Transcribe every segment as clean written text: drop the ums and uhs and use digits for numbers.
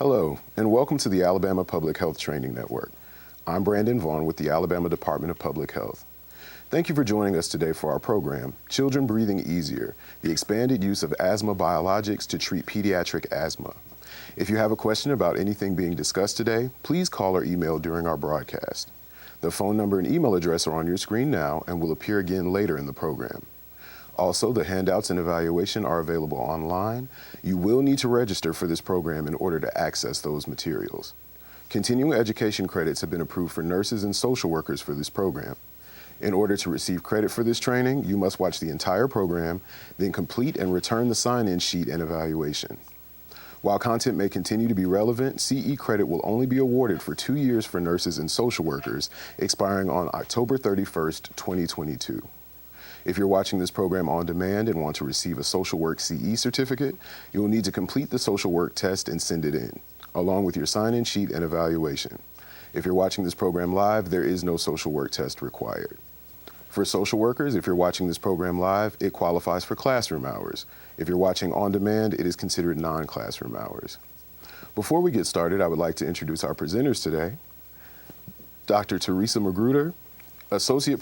Hello, and welcome to the Alabama Public Health Training Network. I'm Brandon Vaughn with the Alabama Department of Public Health. Thank you for joining us today for our program, Children Breathing Easier, the expanded use of Asthma Biologics to treat pediatric asthma. If you have a question about anything being discussed today, please call or email during our broadcast. The phone number and email address are on your screen now and will appear again later in the program. Also, the handouts and evaluation are available online. You will need to register for this program in order to access those materials. Continuing education credits have been approved for nurses and social workers for this program. In order to receive credit for this training, you must watch the entire program, then complete and return the sign-in sheet and evaluation. While content may continue to be relevant, CE credit will only be awarded for 2 years for nurses and social workers, expiring on October 31st, 2022. If you're watching this program on demand and want to receive a social work CE certificate, you will need to complete the social work test and send it in, along with your sign-in sheet and evaluation. If you're watching this program live, there is no social work test required. For social workers, if you're watching this program live, it qualifies for classroom hours. If you're watching on demand, it is considered non-classroom hours. Before we get started, I would like to introduce our presenters today. Dr. Teresa Magruder, Associate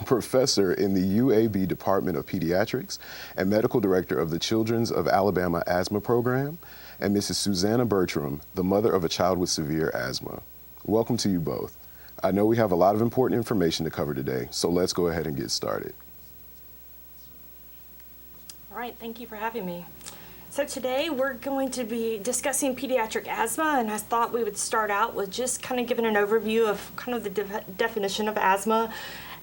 Professor in the UAB Department of Pediatrics and Medical Director of the Children's of Alabama Asthma Program, and Mrs. Susanna Bertram, the mother of a child with severe asthma. Welcome to you both. I know we have a lot of important information to cover today, so let's go ahead and get started. All right, thank you for having me. So today we're going to be discussing pediatric asthma, and I thought we would start out with just kind of giving an overview of kind of the definition of asthma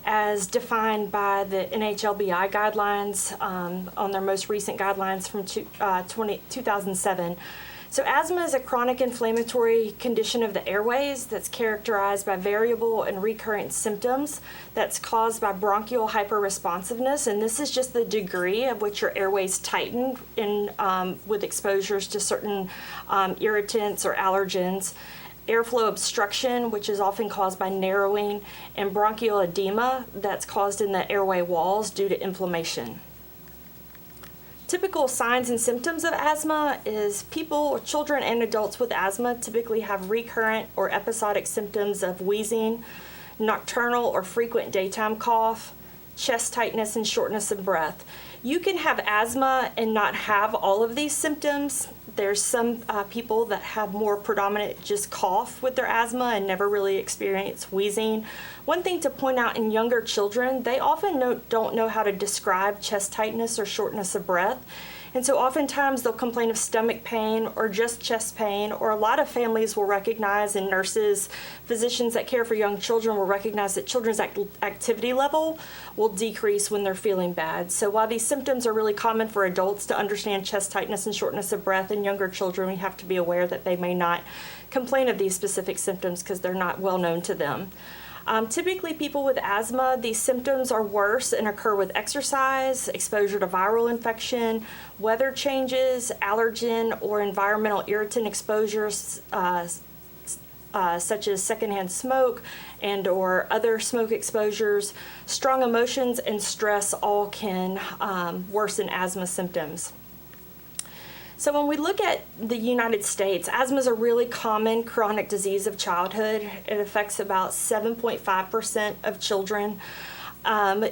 as defined by the NHLBI guidelines on their most recent guidelines from 2007. So asthma is a chronic inflammatory condition of the airways that's characterized by variable and recurrent symptoms that's caused by bronchial hyperresponsiveness, and this is just the degree of which your airways tighten with exposures to certain irritants or allergens. Airflow obstruction, which is often caused by narrowing, and bronchial edema that's caused in the airway walls due to inflammation. Typical signs and symptoms of asthma is people, children and adults with asthma typically have recurrent or episodic symptoms of wheezing, nocturnal or frequent daytime cough, chest tightness and shortness of breath. You can have asthma and not have all of these symptoms. There's some people that have more predominant just cough with their asthma and never really experience wheezing. One thing to point out in younger children, they often don't know how to describe chest tightness or shortness of breath. And so oftentimes they'll complain of stomach pain or just chest pain, or a lot of families will recognize, and nurses, physicians that care for young children will recognize that children's activity level will decrease when they're feeling bad. So while these symptoms are really common for adults to understand chest tightness and shortness of breath, in younger children we have to be aware that they may not complain of these specific symptoms because they're not well known to them. Typically, people with asthma, these symptoms are worse and occur with exercise, exposure to viral infection, weather changes, allergen or environmental irritant exposures, such as secondhand smoke and or other smoke exposures. Strong emotions and stress all can worsen asthma symptoms. So when we look at the United States, asthma is a really common chronic disease of childhood. It affects about 7.5% of children.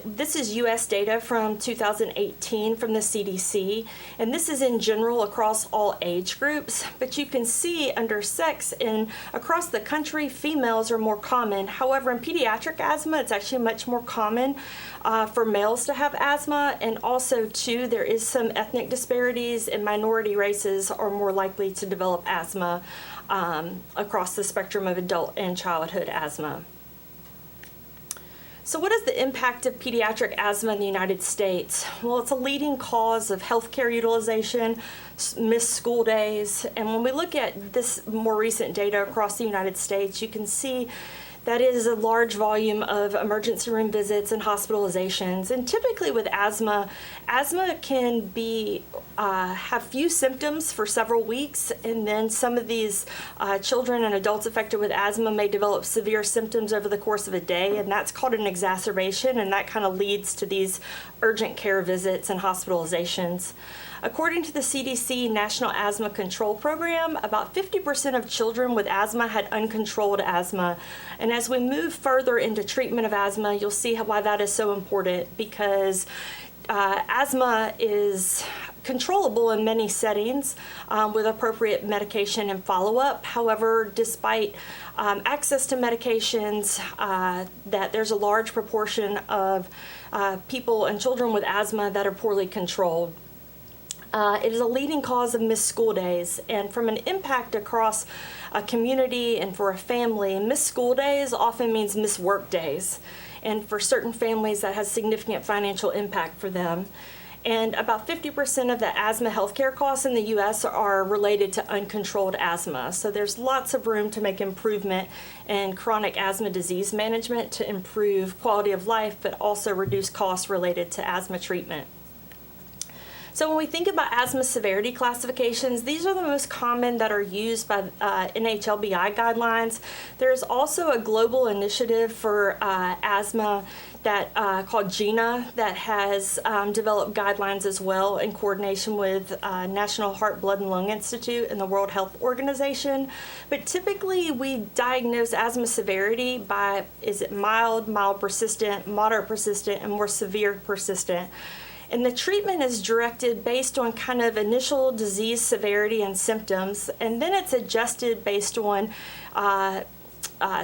This is U.S. data from 2018 from the CDC, and this is in general across all age groups, but you can see under sex and across the country, females are more common. However, in pediatric asthma, it's actually much more common for males to have asthma, and also too, there is some ethnic disparities, and minority races are more likely to develop asthma across the spectrum of adult and childhood asthma. So what is the impact of pediatric asthma in the United States? Well, it's a leading cause of healthcare utilization, missed school days, and when we look at this more recent data across the United States, you can see that is a large volume of emergency room visits and hospitalizations. And typically with asthma can be have few symptoms for several weeks, and then some of these children and adults affected with asthma may develop severe symptoms over the course of a day, and that's called an exacerbation, and that kind of leads to these urgent care visits and hospitalizations. According to the CDC National Asthma Control Program, about 50% of children with asthma had uncontrolled asthma. And as we move further into treatment of asthma, you'll see why that is so important, because asthma is controllable in many settings with appropriate medication and follow-up. However, despite access to medications, that there's a large proportion of people and children with asthma that are poorly controlled. It is a leading cause of missed school days, and from an impact across a community and for a family, missed school days often means missed work days. And for certain families, that has significant financial impact for them. And about 50% of the asthma healthcare costs in the U.S. are related to uncontrolled asthma. So there's lots of room to make improvement in chronic asthma disease management to improve quality of life, but also reduce costs related to asthma treatment. So when we think about asthma severity classifications, these are the most common that are used by NHLBI guidelines. There's also a global initiative for asthma that called GINA that has developed guidelines as well in coordination with National Heart, Blood, and Lung Institute and the World Health Organization. But typically we diagnose asthma severity by, is it mild, mild persistent, moderate persistent, and more severe persistent. And the treatment is directed based on kind of initial disease severity and symptoms, and then it's adjusted based on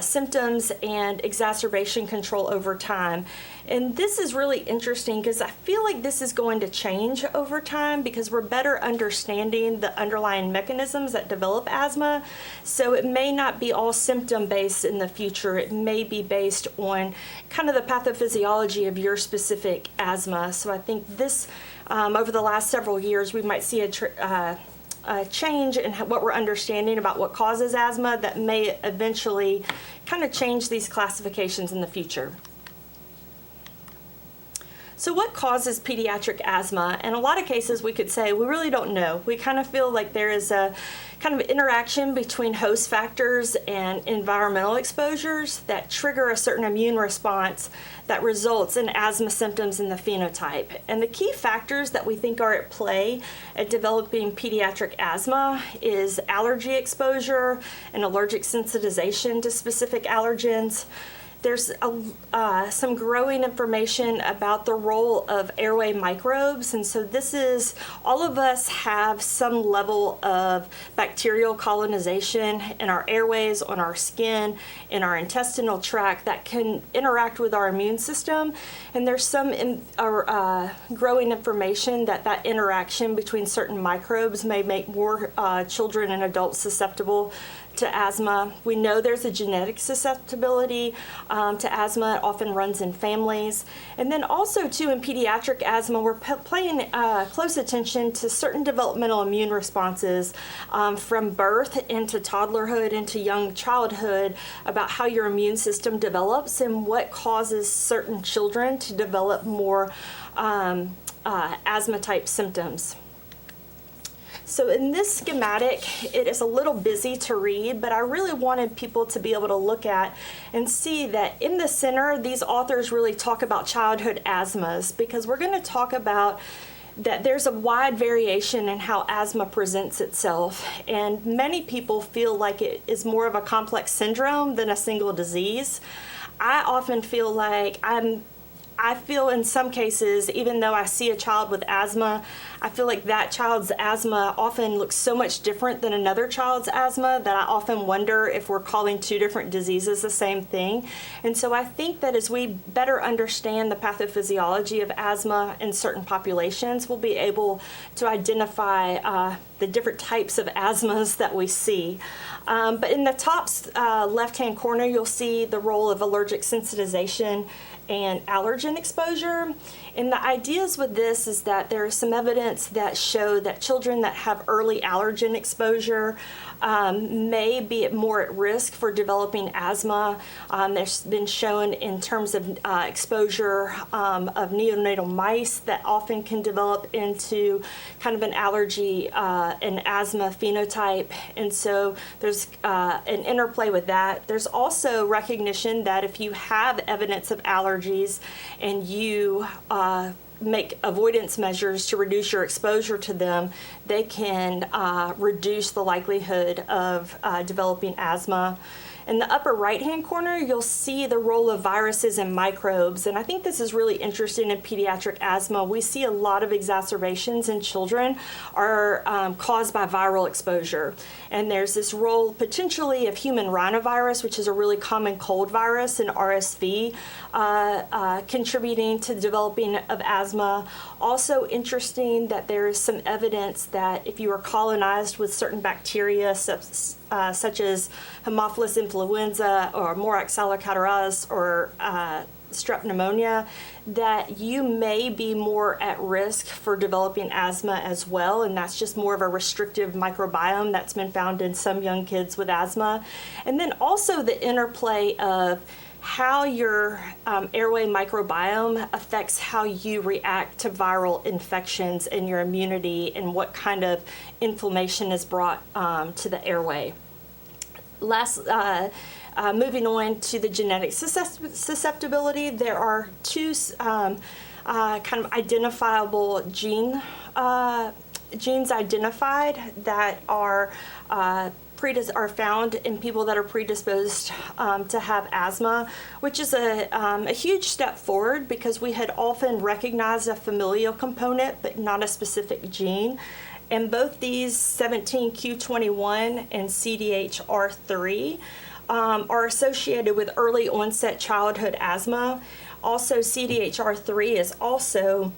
symptoms and exacerbation control over time. And this is really interesting because I feel like this is going to change over time because we're better understanding the underlying mechanisms that develop asthma. So it may not be all symptom-based in the future. It may be based on kind of the pathophysiology of your specific asthma. So I think this, over the last several years, we might see a change in what we're understanding about what causes asthma that may eventually kind of change these classifications in the future. So what causes pediatric asthma? In a lot of cases we could say we really don't know. We kind of feel like there is a kind of interaction between host factors and environmental exposures that trigger a certain immune response that results in asthma symptoms in the phenotype. And the key factors that we think are at play at developing pediatric asthma is allergy exposure and allergic sensitization to specific allergens. There's some growing information about the role of airway microbes, and so this is, all of us have some level of bacterial colonization in our airways, on our skin, in our intestinal tract that can interact with our immune system, and there's some growing information that that interaction between certain microbes may make more children and adults susceptible to asthma. We know there's a genetic susceptibility to asthma. It often runs in families. And then also too in pediatric asthma, we're paying close attention to certain developmental immune responses from birth into toddlerhood into young childhood about how your immune system develops and what causes certain children to develop more asthma type symptoms. So in this schematic, it is a little busy to read, but I really wanted people to be able to look at and see that in the center, these authors really talk about childhood asthmas, because we're going to talk about that there's a wide variation in how asthma presents itself, and many people feel like it is more of a complex syndrome than a single disease. I often feel like I feel in some cases, even though I see a child with asthma, I feel like that child's asthma often looks so much different than another child's asthma that I often wonder if we're calling two different diseases the same thing. And so I think that as we better understand the pathophysiology of asthma in certain populations, we'll be able to identify the different types of asthmas that we see. But in the top left-hand corner, you'll see the role of allergic sensitization and allergen exposure. And the ideas with this is that there is some evidence that show that children that have early allergen exposure may be more at risk for developing asthma. There's been shown in terms of exposure of neonatal mice that often can develop into kind of an allergy and asthma phenotype. And so there's an interplay with that. There's also recognition that if you have evidence of allergies and you make avoidance measures to reduce your exposure to them, they can reduce the likelihood of developing asthma. In the upper right-hand corner, you'll see the role of viruses and microbes, and I think this is really interesting in pediatric asthma. We see a lot of exacerbations in children are caused by viral exposure, and there's this role potentially of human rhinovirus, which is a really common cold virus, and RSV contributing to the developing of asthma. Also interesting that there is some evidence that if you are colonized with certain bacteria, such as Haemophilus influenza or Moraxella catarrhalis or strep pneumonia, that you may be more at risk for developing asthma as well, and that's just more of a restrictive microbiome that's been found in some young kids with asthma. And then also the interplay of how your airway microbiome affects how you react to viral infections and your immunity and what kind of inflammation is brought to the airway. Moving on to the genetic susceptibility, there are two kind of identifiable genes identified that are found in people that are predisposed to have asthma, which is a huge step forward because we had often recognized a familial component but not a specific gene. And both these 17q21 and CDHR3 are associated with early onset childhood asthma. Also, CDHR3 is also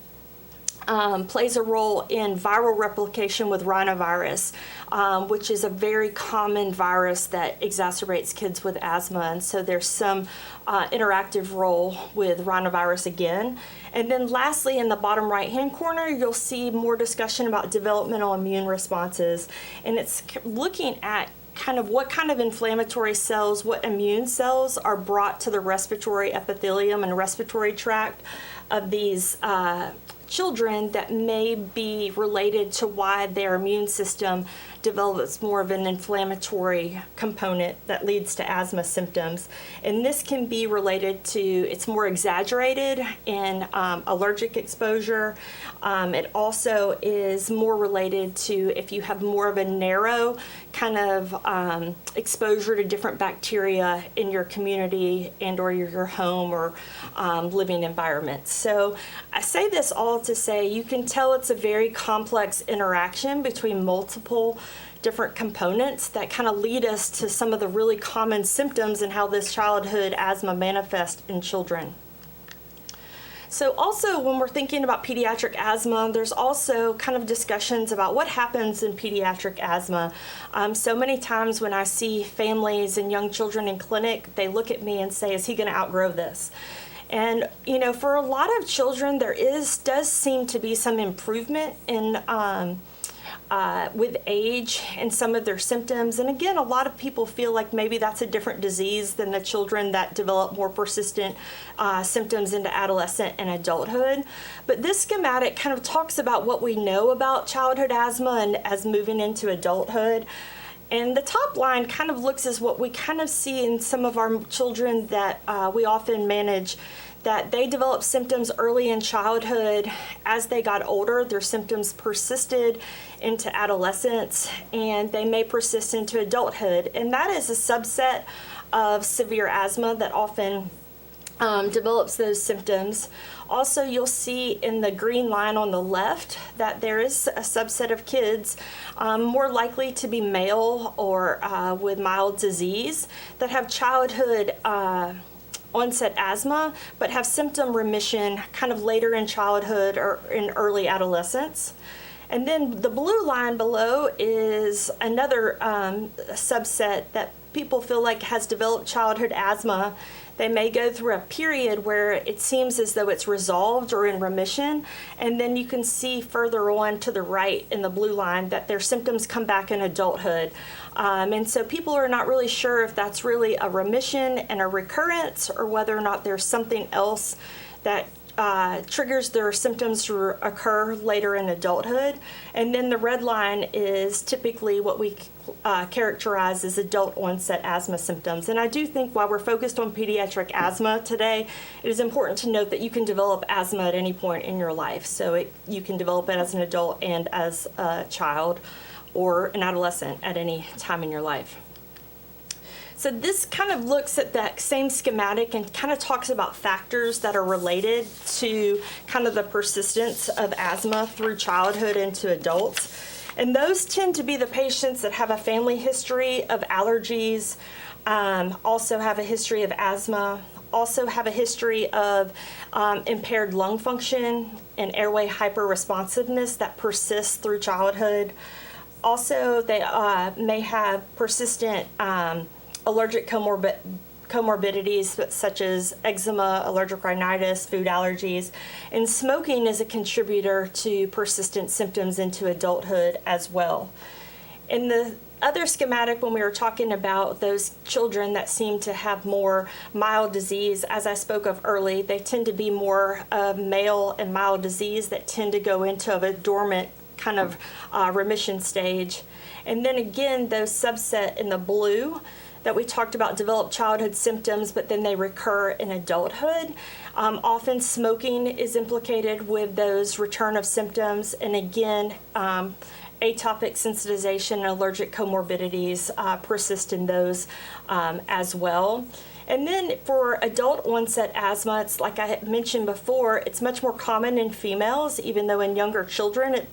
plays a role in viral replication with rhinovirus, which is a very common virus that exacerbates kids with asthma. And so there's some interactive role with rhinovirus again. And then lastly, in the bottom right-hand corner, you'll see more discussion about developmental immune responses. And it's looking at kind of what kind of inflammatory cells, what immune cells are brought to the respiratory epithelium and respiratory tract of these children that may be related to why their immune system develops more of an inflammatory component that leads to asthma symptoms. And this can be related to, it's more exaggerated in allergic exposure. It also is more related to if you have more of a narrow kind of exposure to different bacteria in your community and or your home or living environment. So I say this all to say you can tell it's a very complex interaction between multiple different components that kind of lead us to some of the really common symptoms and how this childhood asthma manifests in children. So also when we're thinking about pediatric asthma, there's also kind of discussions about what happens in pediatric asthma. So many times when I see families and young children in clinic, they look at me and say, is he going to outgrow this? And, you know, for a lot of children, there does seem to be some improvement in with age and some of their symptoms. And again, a lot of people feel like maybe that's a different disease than the children that develop more persistent symptoms into adolescent and adulthood. But this schematic kind of talks about what we know about childhood asthma and as moving into adulthood. And the top line kind of looks as what we kind of see in some of our children that we often manage, that they develop symptoms early in childhood. As they got older, their symptoms persisted into adolescence, and they may persist into adulthood. And that is a subset of severe asthma that often develops those symptoms. Also, you'll see in the green line on the left that there is a subset of kids more likely to be male or with mild disease that have childhood onset asthma, but have symptom remission kind of later in childhood or in early adolescence. And then the blue line below is another subset that people feel like has developed childhood asthma. They may go through a period where it seems as though it's resolved or in remission, and then you can see further on to the right in the blue line that their symptoms come back in adulthood. And so people are not really sure if that's really a remission and a recurrence or whether or not there's something else that triggers their symptoms to occur later in adulthood. And then the red line is typically what we characterize as adult onset asthma symptoms. And I do think while we're focused on pediatric asthma today, it is important to note that you can develop asthma at any point in your life. So you can develop it as an adult and as a child or an adolescent at any time in your life. So this kind of looks at that same schematic and kind of talks about factors that are related to kind of the persistence of asthma through childhood into adults. And those tend to be the patients that have a family history of allergies, also have a history of asthma, also have a history of impaired lung function and airway hyperresponsiveness that persists through childhood. Also, they may have persistent allergic comorbidities such as eczema, allergic rhinitis, food allergies, and smoking is a contributor to persistent symptoms into adulthood as well. In the other schematic, when we were talking about those children that seem to have more mild disease, as I spoke of early, they tend to be more male and mild disease that tend to go into a dormant kind of remission stage. And then again, those subset in the blue that we talked about develop childhood symptoms, but then they recur in adulthood. Often smoking is implicated with those return of symptoms, and again, atopic sensitization and allergic comorbidities persist in those as well. And then for adult onset asthma, it's like I had mentioned before, it's much more common in females, even though in younger children it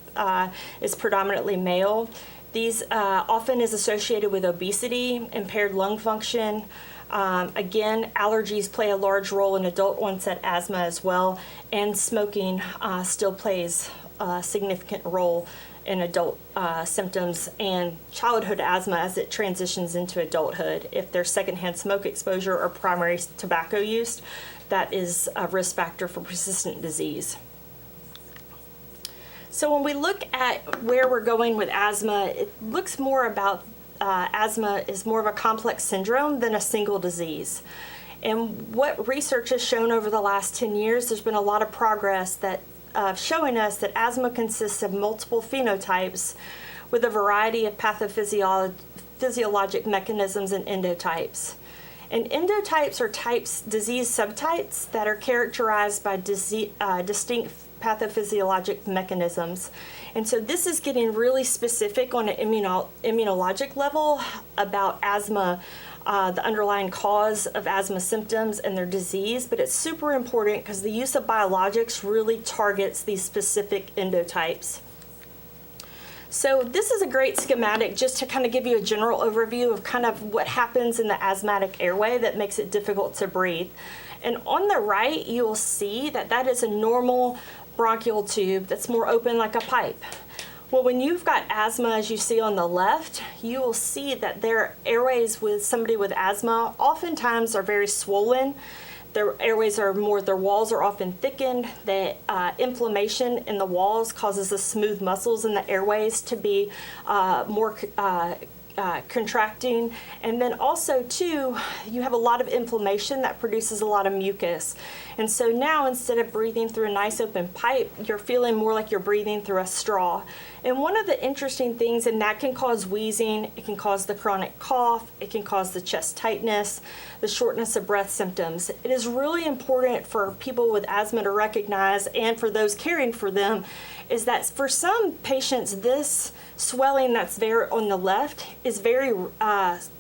is predominantly male. These often is associated with obesity, impaired lung function. Again, allergies play a large role in adult onset asthma as well, and smoking still plays a significant role in adult symptoms and childhood asthma as it transitions into adulthood. If there's secondhand smoke exposure or primary tobacco use, that is a risk factor for persistent disease. So when we look at where we're going with asthma, it looks more about asthma is more of a complex syndrome than a single disease. And what research has shown over the last 10 years, there's been a lot of progress that showing us that asthma consists of multiple phenotypes with a variety of pathophysiologic mechanisms and endotypes. And endotypes are disease subtypes that are characterized by distinct pathophysiologic mechanisms. And so this is getting really specific on an immunologic level about asthma, the underlying cause of asthma symptoms and their disease, but it's super important because the use of biologics really targets these specific endotypes. So this is a great schematic just to kind of give you a general overview of kind of what happens in the asthmatic airway that makes it difficult to breathe. And on the right, you will see that that is a normal bronchial tube that's more open like a pipe. Well, when you've got asthma, as you see on the left, you will see that their airways with somebody with asthma oftentimes are very swollen. Their airways are their walls are often thickened. The inflammation in the walls causes the smooth muscles in the airways to be more contracting, and then also too you have a lot of inflammation that produces a lot of mucus, and so now instead of breathing through a nice open pipe, you're feeling more like you're breathing through a straw. And one of the interesting things, and that can cause wheezing, it can cause the chronic cough, it can cause the chest tightness, the shortness of breath symptoms. It is really important for people with asthma to recognize, and for those caring for them, is that for some patients this swelling that's there on the left is very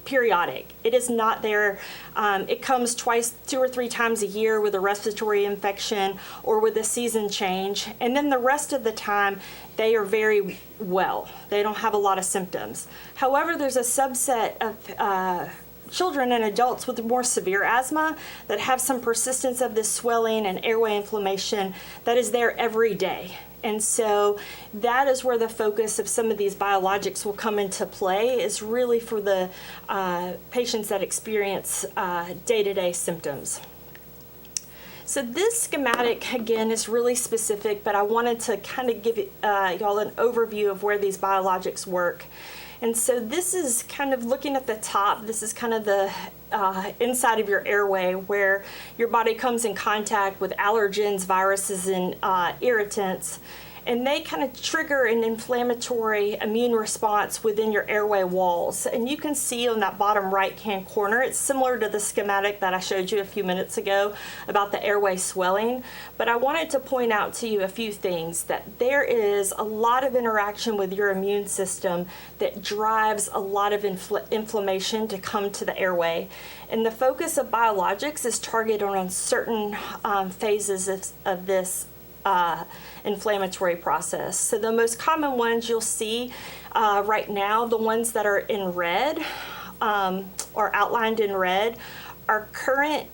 periodic. It is not there. It comes 2 or 3 times a year with a respiratory infection or with a season change, and then the rest of the time they are very well. They don't have a lot of symptoms. However, there's a subset of children and adults with more severe asthma that have some persistence of this swelling and airway inflammation that is there every day. And so that is where the focus of some of these biologics will come into play, is really for the patients that experience day-to-day symptoms. So this schematic, again, is really specific, but I wanted to kind of give y'all an overview of where these biologics work. And so this is kind of looking at the top. This is kind of the inside of your airway where your body comes in contact with allergens, viruses, and irritants. And they kind of trigger an inflammatory immune response within your airway walls. And you can see on that bottom right-hand corner, it's similar to the schematic that I showed you a few minutes ago about the airway swelling. But I wanted to point out to you a few things, that there is a lot of interaction with your immune system that drives a lot of inflammation to come to the airway. And the focus of biologics is targeted on certain phases of this inflammatory process. So the most common ones you'll see right now, the ones that are in red or outlined in red, are current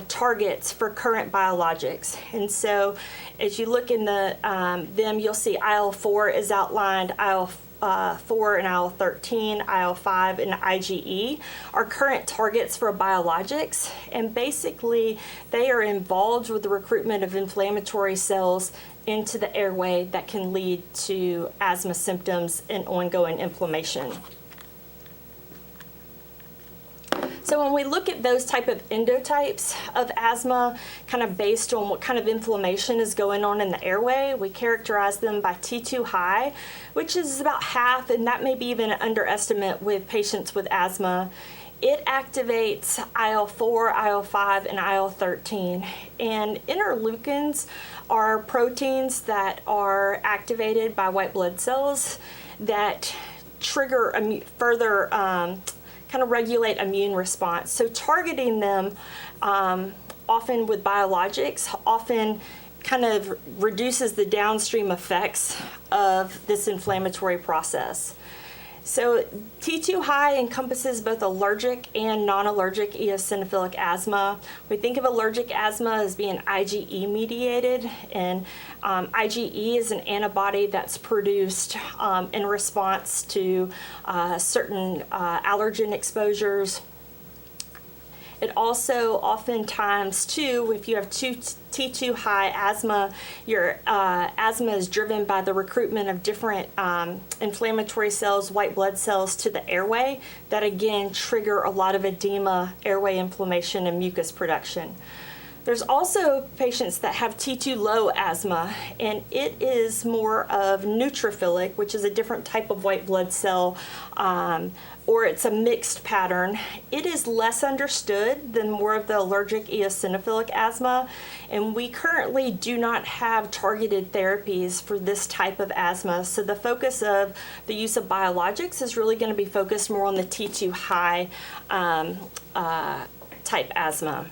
targets for current biologics. And so as you look in them, you'll see IL-4 is outlined, IL-4 and IL-13, IL-5 and IgE are current targets for biologics, and basically they are involved with the recruitment of inflammatory cells into the airway that can lead to asthma symptoms and ongoing inflammation. So when we look at those type of endotypes of asthma, kind of based on what kind of inflammation is going on in the airway, we characterize them by T2 high, which is about half, and that may be even an underestimate with patients with asthma. It activates IL-4, IL-5, and IL-13. And interleukins are proteins that are activated by white blood cells that trigger further kind of regulate immune response. So targeting them often with biologics often kind of reduces the downstream effects of this inflammatory process. So T2 high encompasses both allergic and non-allergic eosinophilic asthma. We think of allergic asthma as being IgE mediated, and IgE is an antibody that's produced in response to certain allergen exposures. It also oftentimes too, if you have T2 high asthma, your asthma is driven by the recruitment of different inflammatory cells, white blood cells to the airway that again trigger a lot of edema, airway inflammation, and mucus production. There's also patients that have T2 low asthma, and it is more of neutrophilic, which is a different type of white blood cell, or it's a mixed pattern. It is less understood than more of the allergic eosinophilic asthma, and we currently do not have targeted therapies for this type of asthma. So the focus of the use of biologics is really going to be focused more on the T2 high type asthma.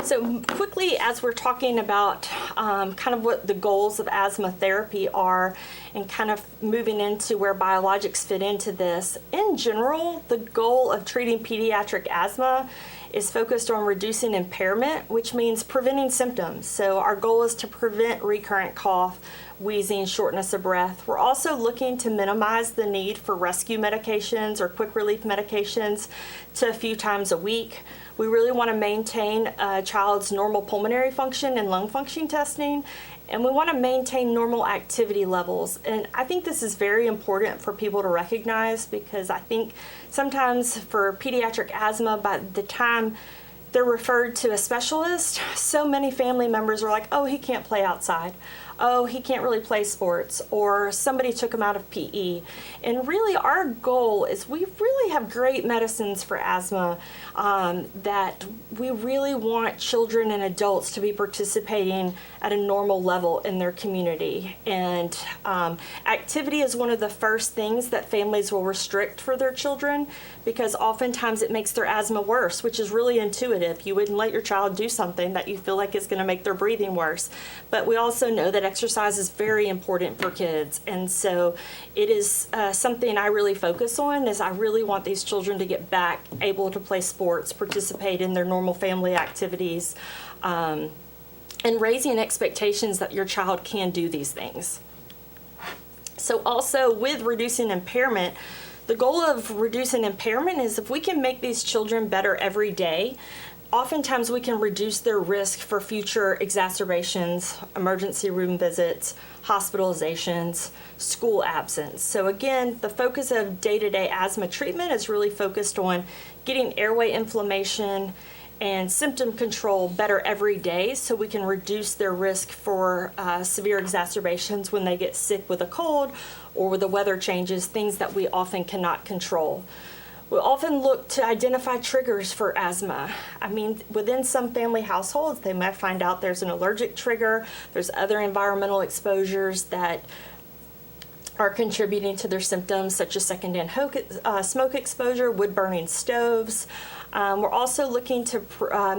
So quickly, as we're talking about kind of what the goals of asthma therapy are and kind of moving into where biologics fit into this, in general, the goal of treating pediatric asthma is focused on reducing impairment, which means preventing symptoms. So our goal is to prevent recurrent cough, wheezing, shortness of breath. We're also looking to minimize the need for rescue medications or quick relief medications to a few times a week. We really want to maintain a child's normal pulmonary function and lung function testing, and we want to maintain normal activity levels. And I think this is very important for people to recognize, because I think sometimes for pediatric asthma, by the time they're referred to a specialist, so many family members are like, oh, he can't play outside. Oh, he can't really play sports, or somebody took him out of PE. And really our goal is we really have great medicines for asthma that we really want children and adults to be participating at a normal level in their community. And activity is one of the first things that families will restrict for their children, because oftentimes it makes their asthma worse, which is really intuitive. You wouldn't let your child do something that you feel like is going to make their breathing worse. But we also know that exercise is very important for kids, and so it is something I really focus on. Is I really want these children to get back able to play sports, participate in their normal family activities, and raising expectations that your child can do these things. So also with reducing impairment, the goal of reducing impairment is if we can make these children better every day, oftentimes we can reduce their risk for future exacerbations, emergency room visits, hospitalizations, school absence. So again, the focus of day-to-day asthma treatment is really focused on getting airway inflammation and symptom control better every day so we can reduce their risk for severe exacerbations when they get sick with a cold or with the weather changes, things that we often cannot control. We often look to identify triggers for asthma. I mean, within some family households, they might find out there's an allergic trigger, there's other environmental exposures that are contributing to their symptoms, such as secondhand smoke exposure, wood-burning stoves. We're also looking to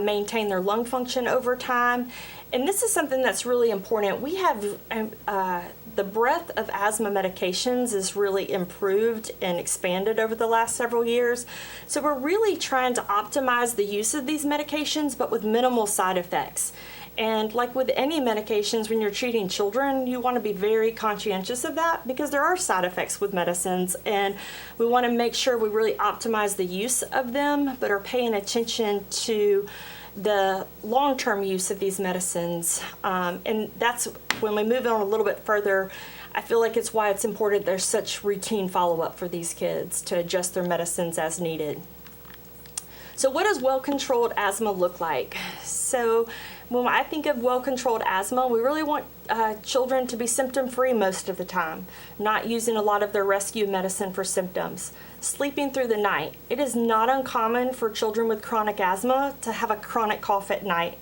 maintain their lung function over time. And this is something that's really important. We have the breadth of asthma medications is really improved and expanded over the last several years. So we're really trying to optimize the use of these medications, but with minimal side effects. And like with any medications, when you're treating children, you want to be very conscientious of that because there are side effects with medicines, and we want to make sure we really optimize the use of them, but are paying attention to the long-term use of these medicines. And that's when we move on a little bit further, I feel like it's why it's important there's such routine follow-up for these kids to adjust their medicines as needed. So what does well-controlled asthma look like? So when I think of well-controlled asthma, we really want children to be symptom-free most of the time, not using a lot of their rescue medicine for symptoms. Sleeping through the night. It is not uncommon for children with chronic asthma to have a chronic cough at night.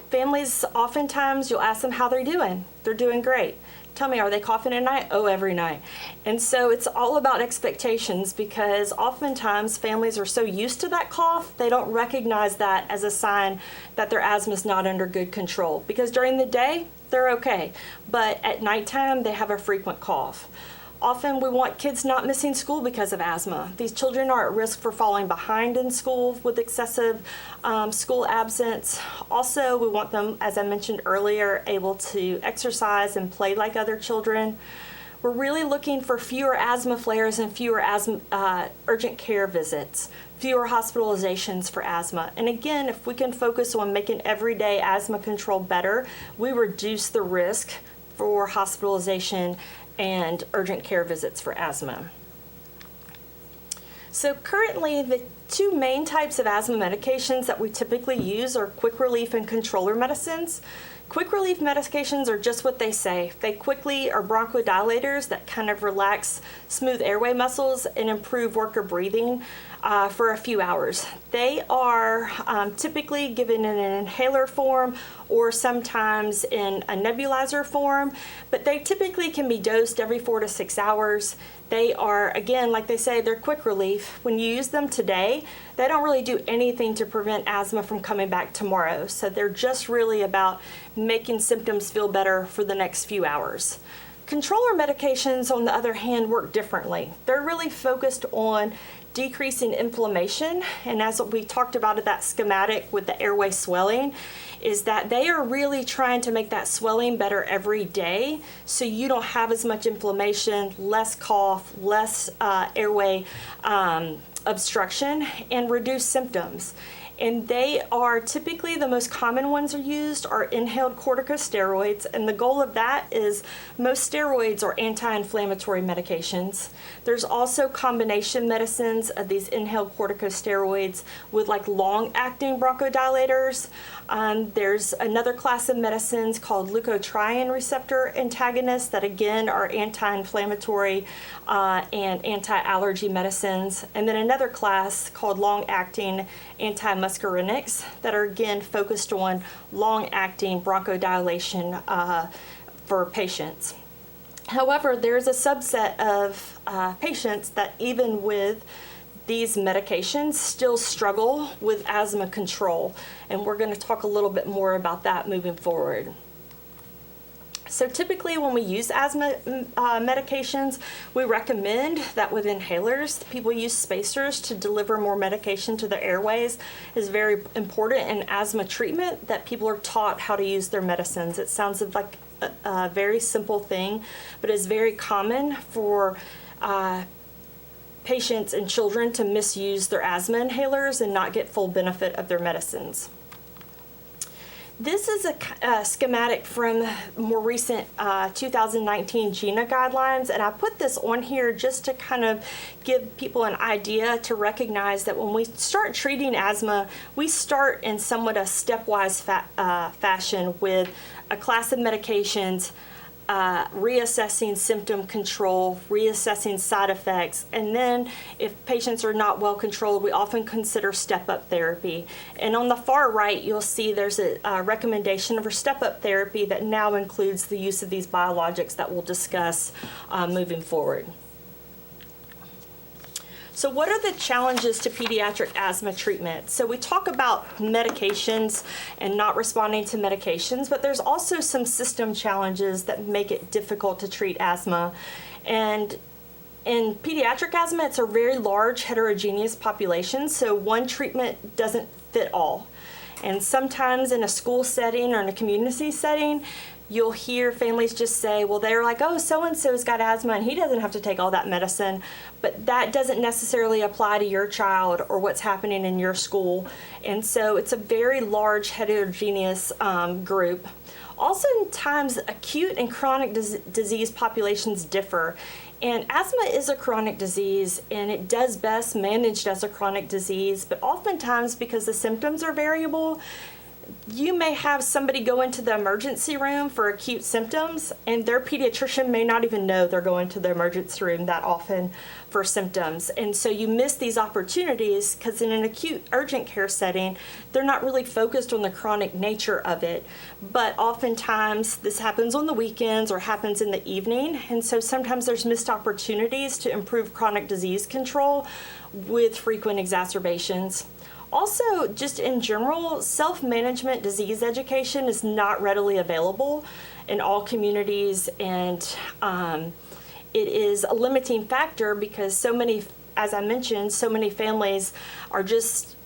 Families, oftentimes, you'll ask them how they're doing. They're doing great. Tell me, are they coughing at night? Oh, every night. And so it's all about expectations because oftentimes families are so used to that cough, they don't recognize that as a sign that their asthma is not under good control. Because during the day, they're okay. But at nighttime, they have a frequent cough. Often we want kids not missing school because of asthma. These children are at risk for falling behind in school with excessive school absence. Also, we want them, as I mentioned earlier, able to exercise and play like other children. We're really looking for fewer asthma flares and fewer urgent care visits, fewer hospitalizations for asthma. And again, if we can focus on making everyday asthma control better, we reduce the risk for hospitalization and urgent care visits for asthma. So currently, the two main types of asthma medications that we typically use are quick relief and controller medicines. Quick relief medications are just what they say. They quickly are bronchodilators that kind of relax smooth airway muscles and improve worker breathing for a few hours. They are typically given in an inhaler form or sometimes in a nebulizer form, but they typically can be dosed every 4 to 6 hours. They are, again, like they say, they're quick relief. When you use them today, they don't really do anything to prevent asthma from coming back tomorrow. So they're just really about making symptoms feel better for the next few hours. Controller medications, on the other hand, work differently. They're really focused on decreasing inflammation, and as we talked about at that schematic with the airway swelling, is that they are really trying to make that swelling better every day so you don't have as much inflammation, less cough, less airway obstruction, and reduce symptoms. And they are typically, the most common ones are used are inhaled corticosteroids, and the goal of that is most steroids are anti-inflammatory medications. There's also combination medicines of these inhaled corticosteroids with like long-acting bronchodilators. There's another class of medicines called leukotriene receptor antagonists that again are anti-inflammatory and anti-allergy medicines. And then another class called long-acting anti-muscarinics that are again focused on long-acting bronchodilation for patients. However, there's a subset of patients that even with these medications still struggle with asthma control, and we're going to talk a little bit more about that moving forward. So typically when we use asthma medications, we recommend that with inhalers, people use spacers to deliver more medication to their airways. It's very important in asthma treatment that people are taught how to use their medicines. It sounds like a very simple thing, but it's very common for patients and children to misuse their asthma inhalers and not get full benefit of their medicines. This is a schematic from more recent 2019 GINA guidelines, and I put this on here just to kind of give people an idea to recognize that when we start treating asthma, we start in somewhat a stepwise fashion with a class of medications, reassessing symptom control, reassessing side effects, and then if patients are not well controlled, we often consider step-up therapy. And on the far right, you'll see there's a recommendation for step-up therapy that now includes the use of these biologics that we'll discuss moving forward. So what are the challenges to pediatric asthma treatment? So we talk about medications and not responding to medications, but there's also some system challenges that make it difficult to treat asthma. And in pediatric asthma, it's a very large heterogeneous population, so one treatment doesn't fit all. And sometimes in a school setting or in a community setting, you'll hear families just say, well, they're like, oh, so-and-so's got asthma and he doesn't have to take all that medicine, but that doesn't necessarily apply to your child or what's happening in your school. And so it's a very large heterogeneous group. Also, sometimes acute and chronic disease populations differ. And asthma is a chronic disease, and it does best managed as a chronic disease, but oftentimes because the symptoms are variable, you may have somebody go into the emergency room for acute symptoms, and their pediatrician may not even know they're going to the emergency room that often for symptoms. And so you miss these opportunities because in an acute urgent care setting, they're not really focused on the chronic nature of it. But oftentimes this happens on the weekends or happens in the evening. And so sometimes there's missed opportunities to improve chronic disease control with frequent exacerbations. Also, just in general, self-management disease education is not readily available in all communities, and it is a limiting factor because so many, as I mentioned, so many families are just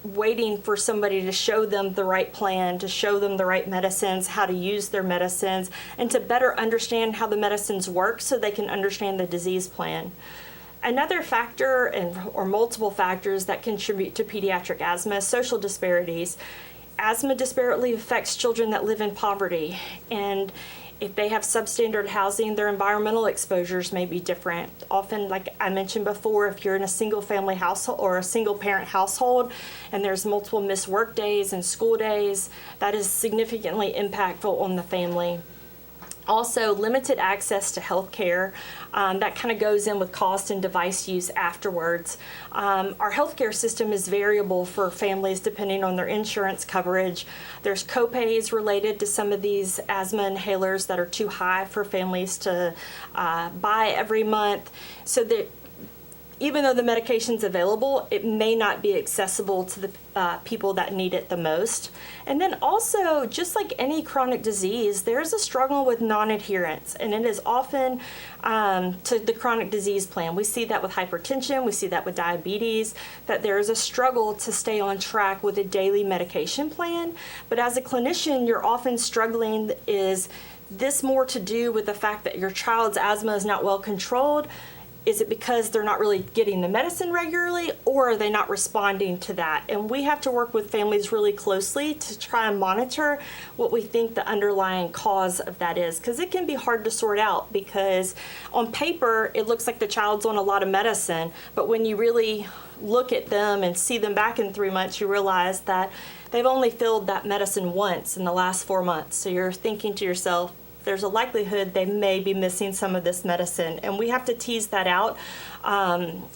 waiting for somebody to show them the right plan, to show them the right medicines, how to use their medicines, and to better understand how the medicines work so they can understand the disease plan. Another factor, or multiple factors that contribute to pediatric asthma, is social disparities. Asthma disparately affects children that live in poverty, and if they have substandard housing, their environmental exposures may be different. Often, like I mentioned before, if you're in a single family household or a single parent household and there's multiple missed work days and school days, that is significantly impactful on the family. Also, limited access to health care. That kind of goes in with cost and device use afterwards. Our healthcare system is variable for families depending on their insurance coverage. There's copays related to some of these asthma inhalers that are too high for families to buy every month. So that even though the medication's available, it may not be accessible to the people that need it the most. And then also, just like any chronic disease, there's a struggle with non-adherence, and it is often to the chronic disease plan. We see that with hypertension, we see that with diabetes, that there is a struggle to stay on track with a daily medication plan. But as a clinician, you're often struggling. Is this more to do with the fact that your child's asthma is not well controlled? Is it because they're not really getting the medicine regularly, or are they not responding to that? And we have to work with families really closely to try and monitor what we think the underlying cause of that is, because it can be hard to sort out, because on paper it looks like the child's on a lot of medicine, but when you really look at them and see them back in 3 months, you realize that they've only filled that medicine once in the last 4 months. So you're thinking to yourself, there's a likelihood they may be missing some of this medicine. And we have to tease that out,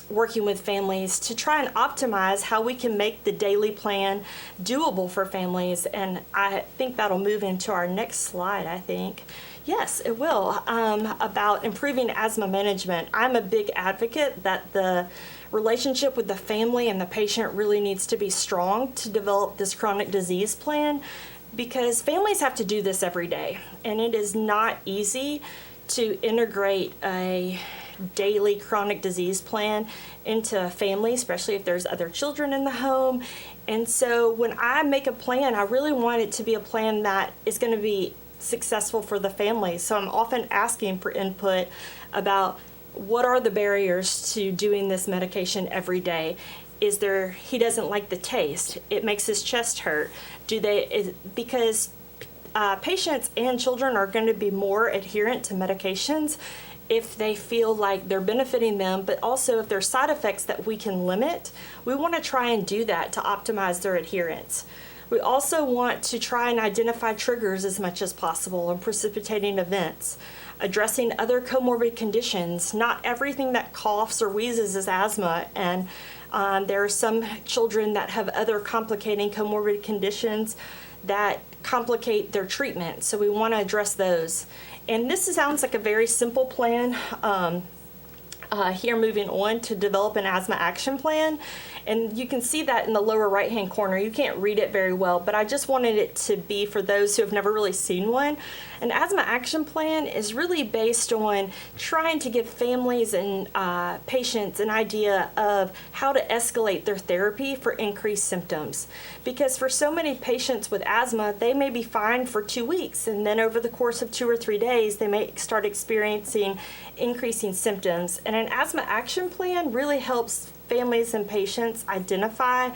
working with families to try and optimize how we can make the daily plan doable for families. And I think that'll move into our next slide, I think. Yes, it will, about improving asthma management. I'm a big advocate that the relationship with the family and the patient really needs to be strong to develop this chronic disease plan, because families have to do this every day, and it is not easy to integrate a daily chronic disease plan into a family, especially if there's other children in the home. And so when I make a plan, I really want it to be a plan that is going to be successful for the family. So I'm often asking for input about what are the barriers to doing this medication every day. he doesn't like the taste, it makes his chest hurt. Because patients and children are going to be more adherent to medications if they feel like they're benefiting them, but also if there's side effects that we can limit, we want to try and do that to optimize their adherence. We also want to try and identify triggers as much as possible and precipitating events, addressing other comorbid conditions. Not everything that coughs or wheezes is asthma, and there are some children that have other complicating comorbid conditions that complicate their treatment, so we want to address those. And this sounds like a very simple plan. Here, moving on to develop an asthma action plan. And you can see that in the lower right-hand corner. You can't read it very well, but I just wanted it to be for those who have never really seen one. An asthma action plan is really based on trying to give families and patients an idea of how to escalate their therapy for increased symptoms. Because for so many patients with asthma, they may be fine for 2 weeks, and then over the course of 2 or 3 days, they may start experiencing increasing symptoms. And an asthma action plan really helps families and patients identify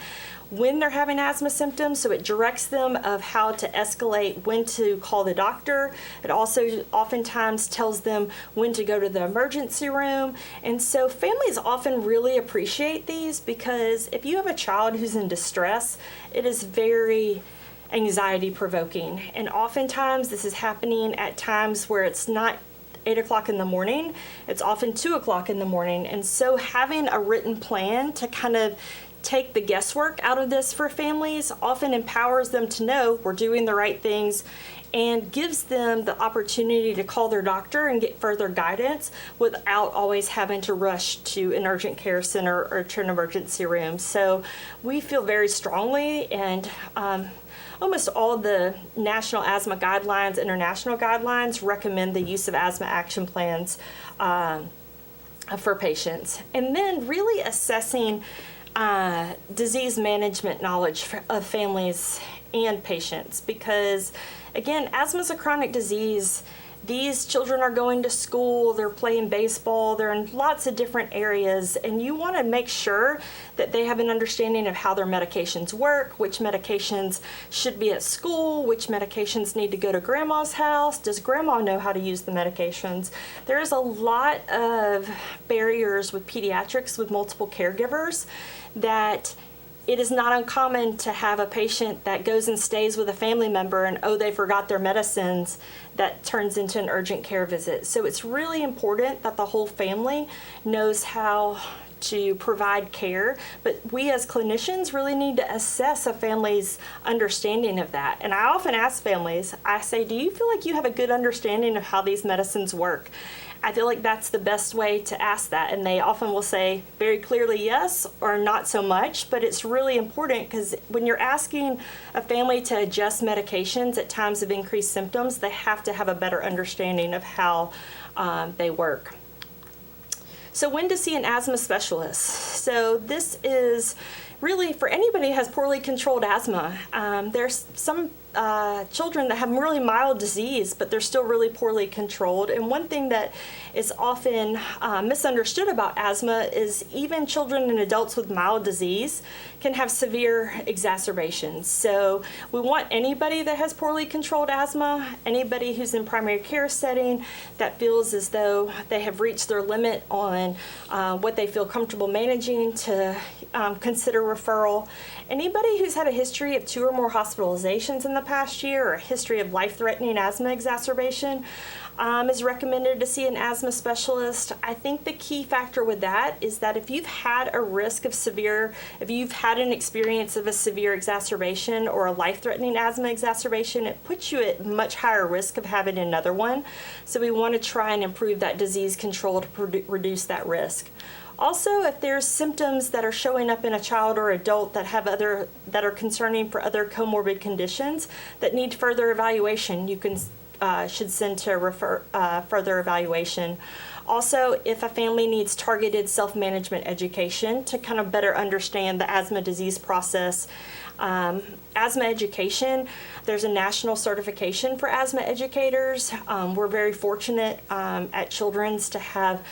when they're having asthma symptoms, so it directs them of how to escalate, when to call the doctor. It also oftentimes tells them when to go to the emergency room. And so families often really appreciate these, because if you have a child who's in distress, it is very anxiety provoking. And oftentimes this is happening at times where it's not 8 o'clock in the morning, it's often 2 o'clock in the morning. And so having a written plan to kind of take the guesswork out of this for families often empowers them to know we're doing the right things, and gives them the opportunity to call their doctor and get further guidance without always having to rush to an urgent care center or to an emergency room. So we feel very strongly, and almost all the national asthma guidelines, international guidelines, recommend the use of asthma action plans for patients. And then really assessing disease management knowledge of families and patients, because again, asthma is a chronic disease. These children are going to school, they're playing baseball, they're in lots of different areas, and you want to make sure that they have an understanding of how their medications work, which medications should be at school, which medications need to go to grandma's house, does grandma know how to use the medications. There's a lot of barriers with pediatrics with multiple caregivers that it is not uncommon to have a patient that goes and stays with a family member and, oh, they forgot their medicines, that turns into an urgent care visit. So it's really important that the whole family knows how to provide care, but we as clinicians really need to assess a family's understanding of that. And I often ask families, I say, do you feel like you have a good understanding of how these medicines work? I feel like that's the best way to ask that, and they often will say very clearly yes or not so much. But it's really important, because when you're asking a family to adjust medications at times of increased symptoms, they have to have a better understanding of how they work. So when to see an asthma specialist? So this is really for anybody who has poorly controlled asthma. There's some children that have really mild disease, but they're still really poorly controlled. And one thing that is often misunderstood about asthma is even children and adults with mild disease can have severe exacerbations. So we want anybody that has poorly controlled asthma, anybody who's in primary care setting that feels as though they have reached their limit on what they feel comfortable managing, to consider referral. Anybody who's had a history of 2 or more hospitalizations in the past year, or a history of life-threatening asthma exacerbation, is recommended to see an asthma specialist. I think the key factor with that is that if you've had a risk of if you've had an experience of a severe exacerbation or a life-threatening asthma exacerbation, it puts you at much higher risk of having another one. So we want to try and improve that disease control to reduce that risk. Also, if there's symptoms that are showing up in a child or adult that are concerning for other comorbid conditions that need further evaluation, you should send to further evaluation. Also, if a family needs targeted self-management education to kind of better understand the asthma disease process, asthma education, there's a national certification for asthma educators. We're very fortunate at Children's to have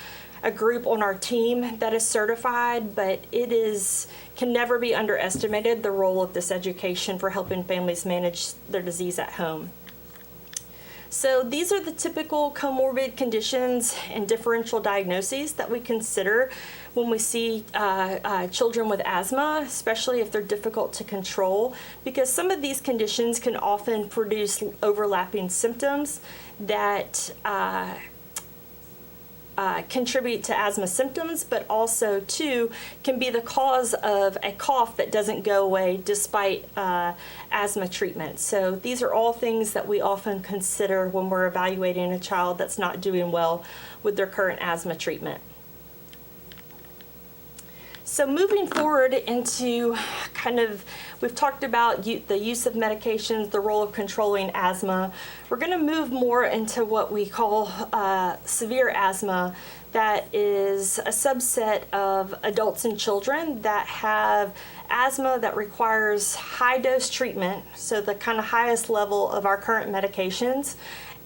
a group on our team that is certified, but can never be underestimated, the role of this education for helping families manage their disease at home. So these are the typical comorbid conditions and differential diagnoses that we consider when we see children with asthma, especially if they're difficult to control, because some of these conditions can often produce overlapping symptoms that contribute to asthma symptoms, but also too can be the cause of a cough that doesn't go away despite asthma treatment. So these are all things that we often consider when we're evaluating a child that's not doing well with their current asthma treatment. So moving forward into we've talked about the use of medications, the role of controlling asthma. We're going to move more into what we call severe asthma. That is a subset of adults and children that have asthma that requires high dose treatment, so the kind of highest level of our current medications.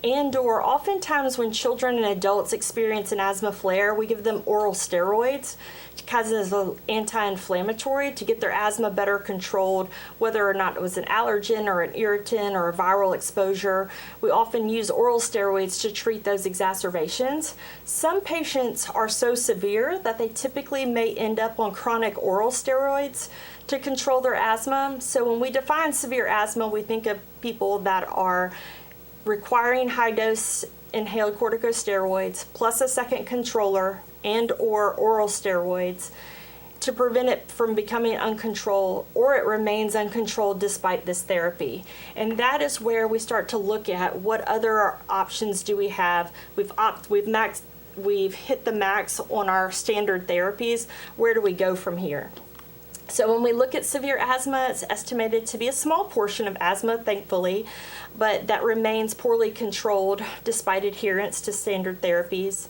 And/or oftentimes when children and adults experience an asthma flare, we give them oral steroids because it's an anti-inflammatory to get their asthma better controlled, whether or not it was an allergen or an irritant or a viral exposure. We often use oral steroids to treat those exacerbations. Some patients are so severe that they typically may end up on chronic oral steroids to control their asthma. So when we define severe asthma, we think of people that are requiring high-dose inhaled corticosteroids plus a second controller and/or oral steroids to prevent it from becoming uncontrolled, or it remains uncontrolled despite this therapy. And that is where we start to look at what other options do we have. We've hit the max on our standard therapies. Where do we go from here? So when we look at severe asthma, it's estimated to be a small portion of asthma, thankfully, but that remains poorly controlled despite adherence to standard therapies.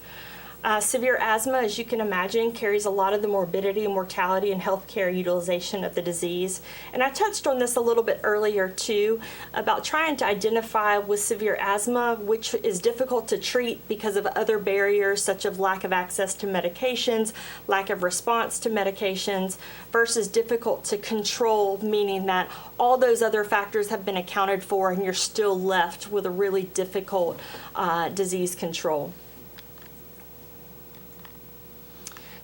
Severe asthma, as you can imagine, carries a lot of the morbidity and mortality and healthcare utilization of the disease. And I touched on this a little bit earlier too, about trying to identify with severe asthma, which is difficult to treat because of other barriers such as lack of access to medications, lack of response to medications, versus difficult to control, meaning that all those other factors have been accounted for and you're still left with a really difficult disease control.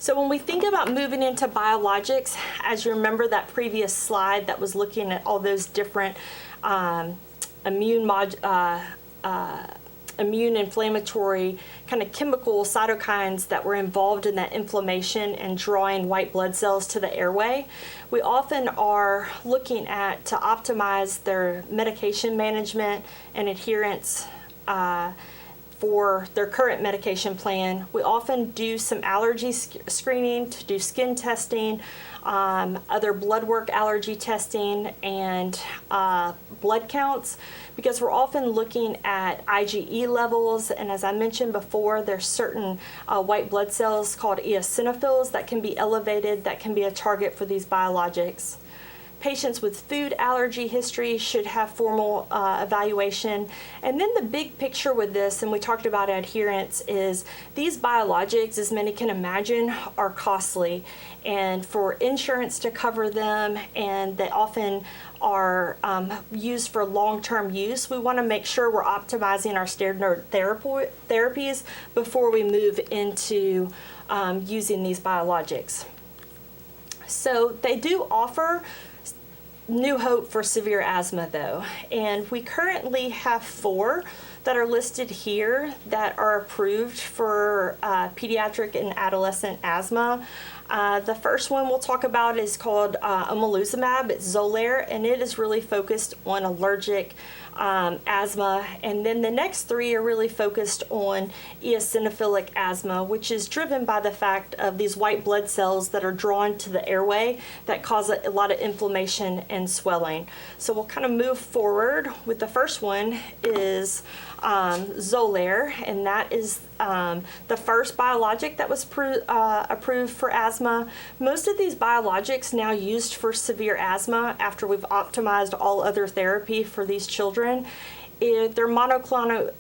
So when we think about moving into biologics, as you remember that previous slide that was looking at all those different immune inflammatory kind of chemical cytokines that were involved in that inflammation and drawing white blood cells to the airway, we often are looking at to optimize their medication management and adherence for their current medication plan. We often do some allergy screening to do skin testing, other blood work allergy testing, and blood counts, because we're often looking at IgE levels, and as I mentioned before, there's certain white blood cells called eosinophils that can be elevated, that can be a target for these biologics. Patients with food allergy history should have formal evaluation. And then the big picture with this, and we talked about adherence, is these biologics, as many can imagine, are costly. And for insurance to cover them, and they often are used for long-term use, we want to make sure we're optimizing our standard therapies before we move into using these biologics. So they do offer new hope for severe asthma though, and we currently have 4 that are listed here that are approved for pediatric and adolescent asthma. The first one we'll talk about is called omalizumab. It's Zolair, and it is really focused on allergic asthma. And then the next 3 are really focused on eosinophilic asthma, which is driven by the fact of these white blood cells that are drawn to the airway that cause a lot of inflammation and swelling. So we'll kind of move forward with the first one is Zolair, and that is the first biologic that was approved for asthma. Most of these biologics now used for severe asthma after we've optimized all other therapy for these children they're monoclonal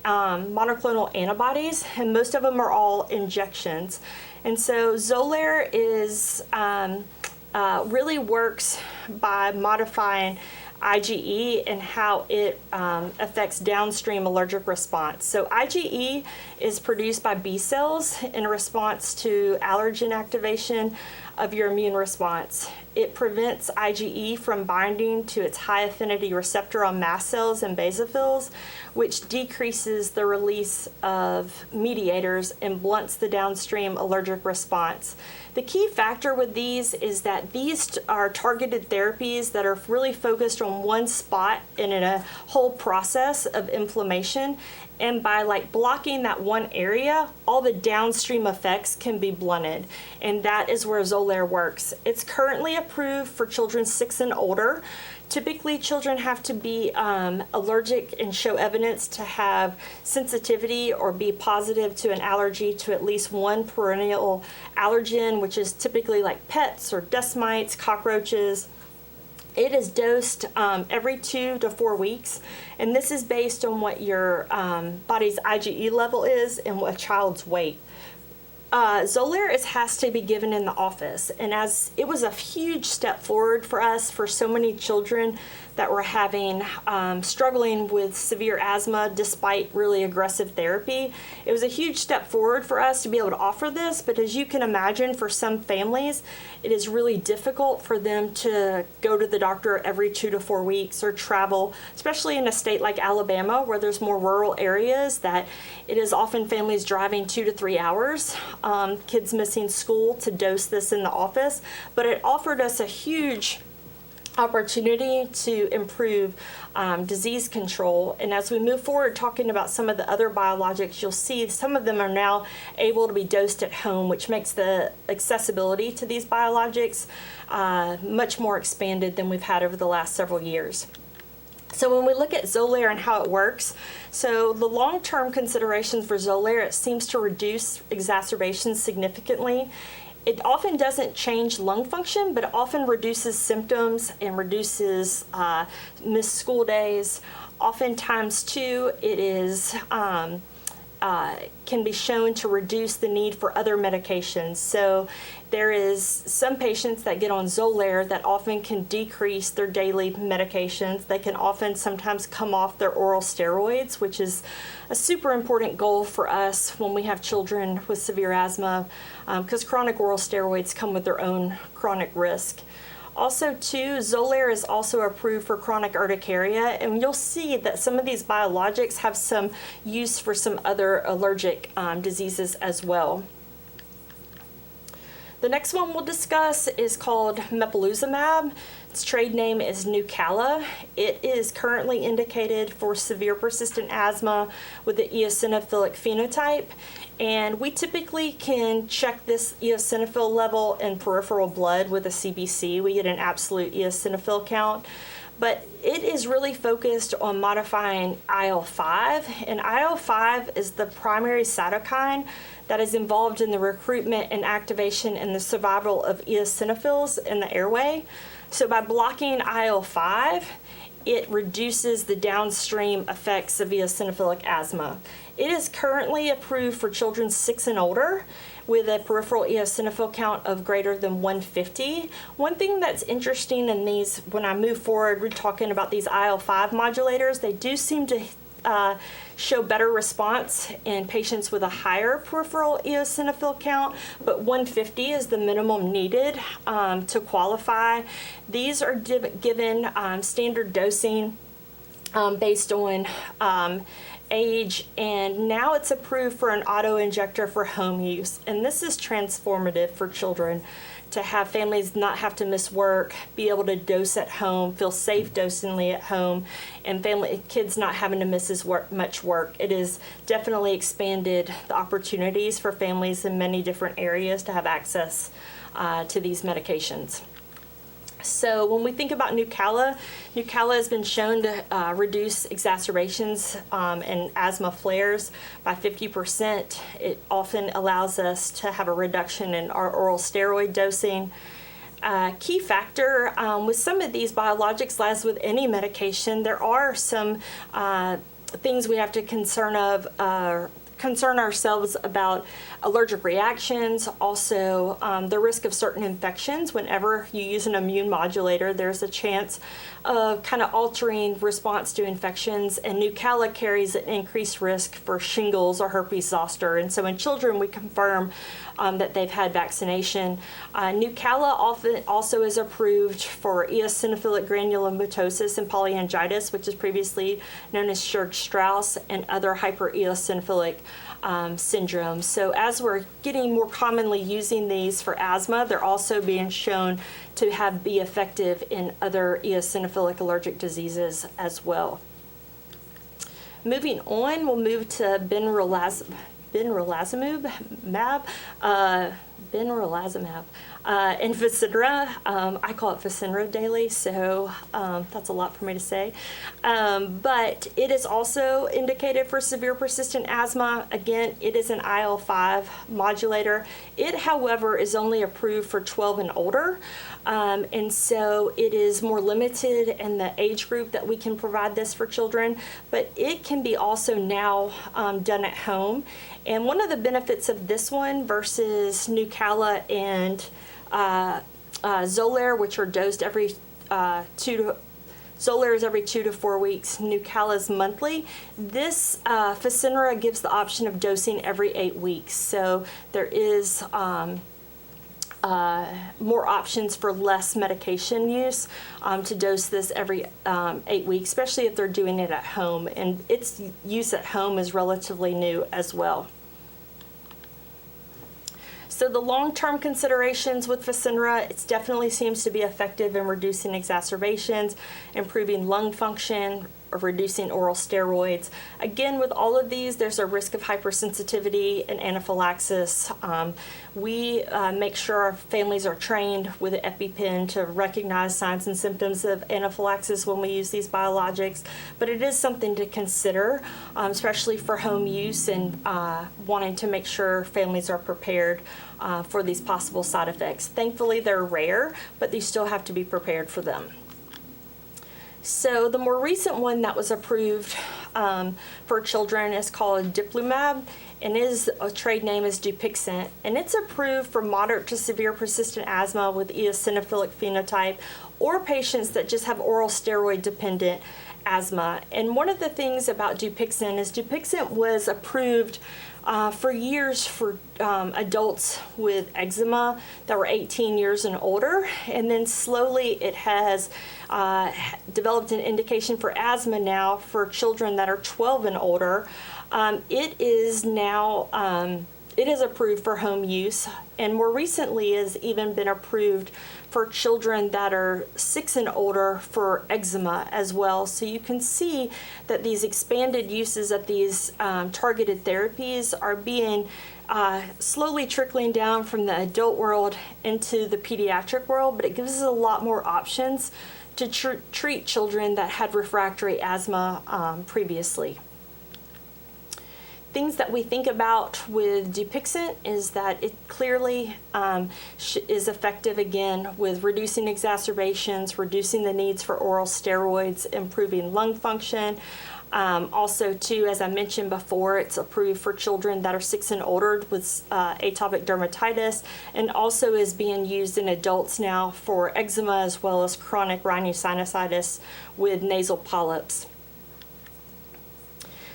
antibodies, and most of them are all injections. And so Zolair is really works by modifying IgE and how it affects downstream allergic response. So IgE is produced by B cells in response to allergen activation of your immune response. It prevents IgE from binding to its high affinity receptor on mast cells and basophils, which decreases the release of mediators and blunts the downstream allergic response. The key factor with these is that these are targeted therapies that are really focused on one spot in a whole process of inflammation. And by blocking that one area, all the downstream effects can be blunted. And that is where Zolair works. It's currently approved for children 6 and older. Typically, children have to be allergic and show evidence to have sensitivity or be positive to an allergy to at least one perennial allergen, which is typically like pets or dust mites, cockroaches. It is dosed every 2 to 4 weeks, and this is based on what your body's IgE level is and what a child's weight. Zolair has to be given in the office, and as it was a huge step forward for us for so many children that were having struggling with severe asthma despite really aggressive therapy. It was a huge step forward for us to be able to offer this, but as you can imagine, for some families, it is really difficult for them to go to the doctor every 2 to 4 weeks or travel, especially in a state like Alabama where there's more rural areas that it is often families driving 2 to 3 hours, kids missing school to dose this in the office, but it offered us a huge opportunity to improve disease control. And as we move forward talking about some of the other biologics, you'll see some of them are now able to be dosed at home, which makes the accessibility to these biologics much more expanded than we've had over the last several years. So when we look at Zolair and how it works, so the long-term considerations for Zolair, it seems to reduce exacerbations significantly. It often doesn't change lung function, but it often reduces symptoms and reduces missed school days. Oftentimes, too, it is can be shown to reduce the need for other medications. So there is some patients that get on Zolair that often can decrease their daily medications. They can often sometimes come off their oral steroids, which is a super important goal for us when we have children with severe asthma, because chronic oral steroids come with their own chronic risk. Also, too, Zolair is also approved for chronic urticaria, and you'll see that some of these biologics have some use for some other allergic diseases as well. The next one we'll discuss is called mepolizumab. Its trade name is Nucala. It is currently indicated for severe persistent asthma with the eosinophilic phenotype. And we typically can check this eosinophil level in peripheral blood with a CBC. We get an absolute eosinophil count. But it is really focused on modifying IL-5, and IL-5 is the primary cytokine that is involved in the recruitment and activation and the survival of eosinophils in the airway. So by blocking IL-5, it reduces the downstream effects of eosinophilic asthma. It is currently approved for children 6 and older with a peripheral eosinophil count of greater than 150. One thing that's interesting in these, when I move forward, we're talking about these IL-5 modulators, they do seem to show better response in patients with a higher peripheral eosinophil count, but 150 is the minimum needed to qualify. These are given standard dosing based on age, and now it's approved for an auto-injector for home use. And this is transformative for children to have families not have to miss work, be able to dose at home, feel safe dosingly at home, and kids not having to miss as much work. It has definitely expanded the opportunities for families in many different areas to have access to these medications. So when we think about Nucala, Nucala has been shown to reduce exacerbations and asthma flares by 50%. It often allows us to have a reduction in our oral steroid dosing. Key factor with some of these biologics, as with any medication, there are some things we have to concern ourselves about allergic reactions, also the risk of certain infections. Whenever you use an immune modulator, there's a chance of kind of altering response to infections, and Nucala carries an increased risk for shingles or herpes zoster. And so in children, we confirm that they've had vaccination. Nucala often also is approved for eosinophilic granulomatosis and polyangiitis, which is previously known as Sturge-Strauss, and other hypereosinophilic syndromes. So as we're getting more commonly using these for asthma, they're also being shown to be effective in other eosinophilic allergic diseases as well. Moving on, we'll move to benralizumab. And Facinara. I call it Facinara daily, so that's a lot for me to say. But it is also indicated for severe persistent asthma. Again, it is an IL-5 modulator. It, however, is only approved for 12 and older. And so it is more limited in the age group that we can provide this for children, but it can be also now done at home. And one of the benefits of this one versus Nucala and Zolair, which are dosed every Zolair is every 2 to 4 weeks, Nucala is monthly. This Facinara gives the option of dosing every 8 weeks. So there is more options for less medication use to dose this every 8 weeks, especially if they're doing it at home. And its use at home is relatively new as well. So the long-term considerations with Facinara, it definitely seems to be effective in reducing exacerbations, improving lung function, or reducing oral steroids. Again, with all of these, there's a risk of hypersensitivity and anaphylaxis. We make sure our families are trained with an EpiPen to recognize signs and symptoms of anaphylaxis when we use these biologics, but it is something to consider, especially for home use and wanting to make sure families are prepared for these possible side effects. Thankfully, they're rare, but you still have to be prepared for them. So the more recent one that was approved for children is called Dupixent, and his trade name is Dupixent, and it's approved for moderate to severe persistent asthma with eosinophilic phenotype or patients that just have oral steroid dependent asthma. And one of the things about Dupixent is Dupixent was approved for years for adults with eczema that were 18 years and older, and then slowly it has developed an indication for asthma now for children that are 12 and older. It is now it is approved for home use, and more recently has even been approved for children that are 6 and older for eczema as well. So you can see that these expanded uses of these targeted therapies are being slowly trickling down from the adult world into the pediatric world, but it gives us a lot more options to treat children that had refractory asthma previously. Things that we think about with Dupixent is that it clearly is effective again with reducing exacerbations, reducing the needs for oral steroids, improving lung function. Also, too, as I mentioned before, it's approved for children that are 6 and older with atopic dermatitis, and also is being used in adults now for eczema as well as chronic rhinosinusitis with nasal polyps.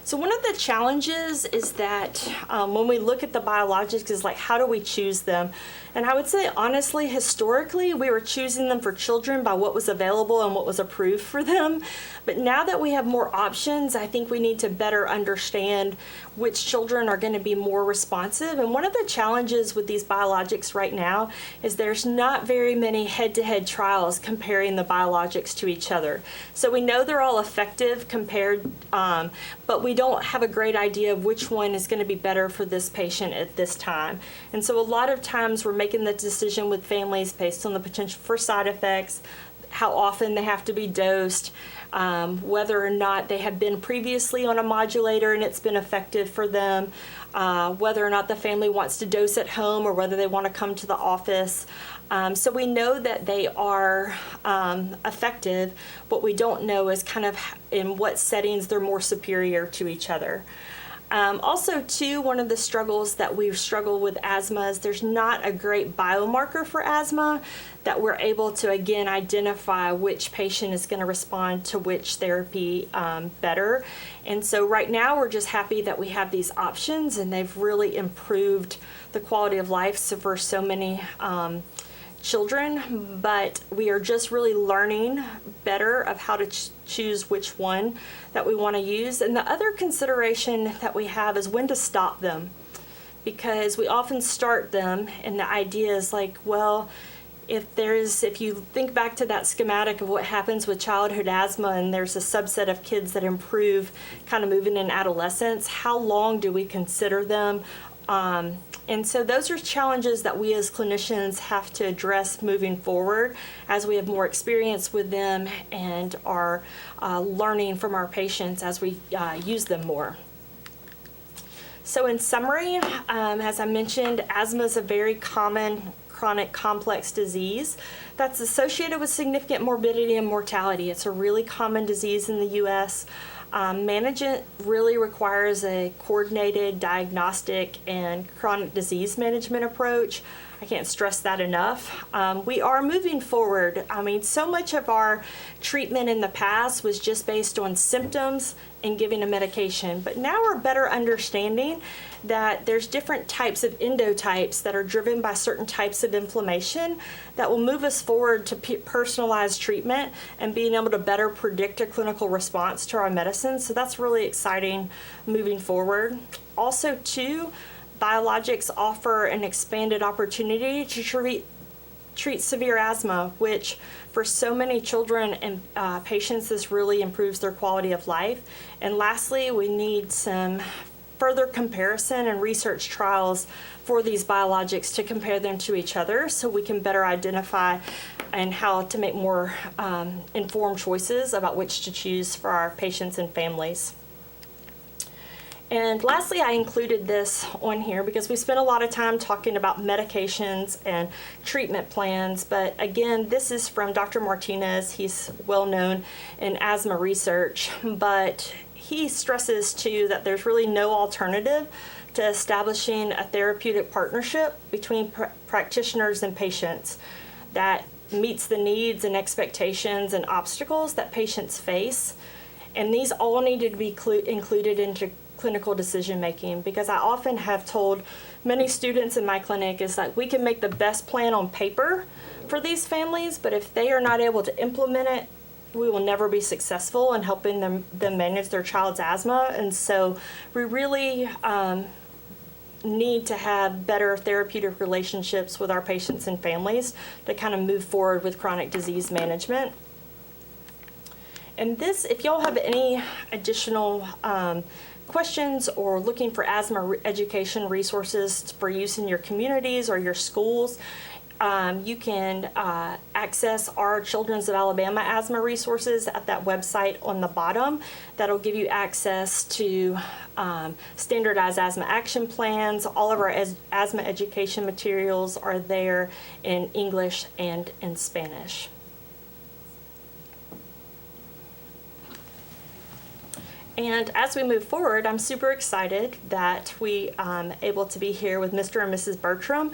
So one of the challenges is that when we look at the biologics is like, how do we choose them? And I would say, honestly, historically, we were choosing them for children by what was available and what was approved for them. But now that we have more options, I think we need to better understand which children are going to be more responsive. And one of the challenges with these biologics right now is there's not very many head-to-head trials comparing the biologics to each other. So we know they're all effective compared, but we don't have a great idea of which one is going to be better for this patient at this time. And so a lot of times we're making the decision with families based on the potential for side effects, how often they have to be dosed, whether or not they have been previously on a modulator and it's been effective for them, whether or not the family wants to dose at home or whether they want to come to the office. So we know that they are effective. What we don't know is kind of in what settings they're more superior to each other. Also, too, one of the struggles that we've struggled with asthma is there's not a great biomarker for asthma that we're able to, again, identify which patient is going to respond to which therapy better. And so right now we're just happy that we have these options, and they've really improved the quality of life for so many children, but we are just really learning better of how to choose which one that we want to use. And the other consideration that we have is when to stop them, because we often start them and the idea is like, well, if you think back to that schematic of what happens with childhood asthma, and there's a subset of kids that improve kind of moving in adolescence, how long do we consider them? And so those are challenges that we as clinicians have to address moving forward as we have more experience with them and are learning from our patients as we use them more. So in summary, as I mentioned, asthma is a very common chronic complex disease that's associated with significant morbidity and mortality. It's a really common disease in the U.S. Management really requires a coordinated diagnostic and chronic disease management approach. I can't stress that enough. We are moving forward. I mean, so much of our treatment in the past was just based on symptoms and giving a medication, but now we're better understanding that there's different types of endotypes that are driven by certain types of inflammation that will move us forward to personalized treatment and being able to better predict a clinical response to our medicine. So that's really exciting moving forward. Also, too, biologics offer an expanded opportunity to treat severe asthma, which for so many children and patients, this really improves their quality of life. And lastly, we need some further comparison and research trials for these biologics to compare them to each other so we can better identify and how to make more informed choices about which to choose for our patients and families. And lastly, I included this on here because we spent a lot of time talking about medications and treatment plans, but again, this is from Dr. Martinez. He's well known in asthma research, but he stresses too that there's really no alternative to establishing a therapeutic partnership between practitioners and patients that meets the needs and expectations and obstacles that patients face. And these all needed to be included into clinical decision making, because I often have told many students in my clinic is that we can make the best plan on paper for these families, but if they are not able to implement it, we will never be successful in helping them manage their child's asthma. And so we really need to have better therapeutic relationships with our patients and families to kind of move forward with chronic disease management. And this, if y'all have any additional questions or looking for asthma education resources for use in your communities or your schools, you can access our Children's of Alabama asthma resources at that website on the bottom. That'll give you access to standardized asthma action plans. All of our asthma education materials are there in English and in Spanish. And as we move forward, I'm super excited that we able to be here with Mr. and Mrs. Bertram,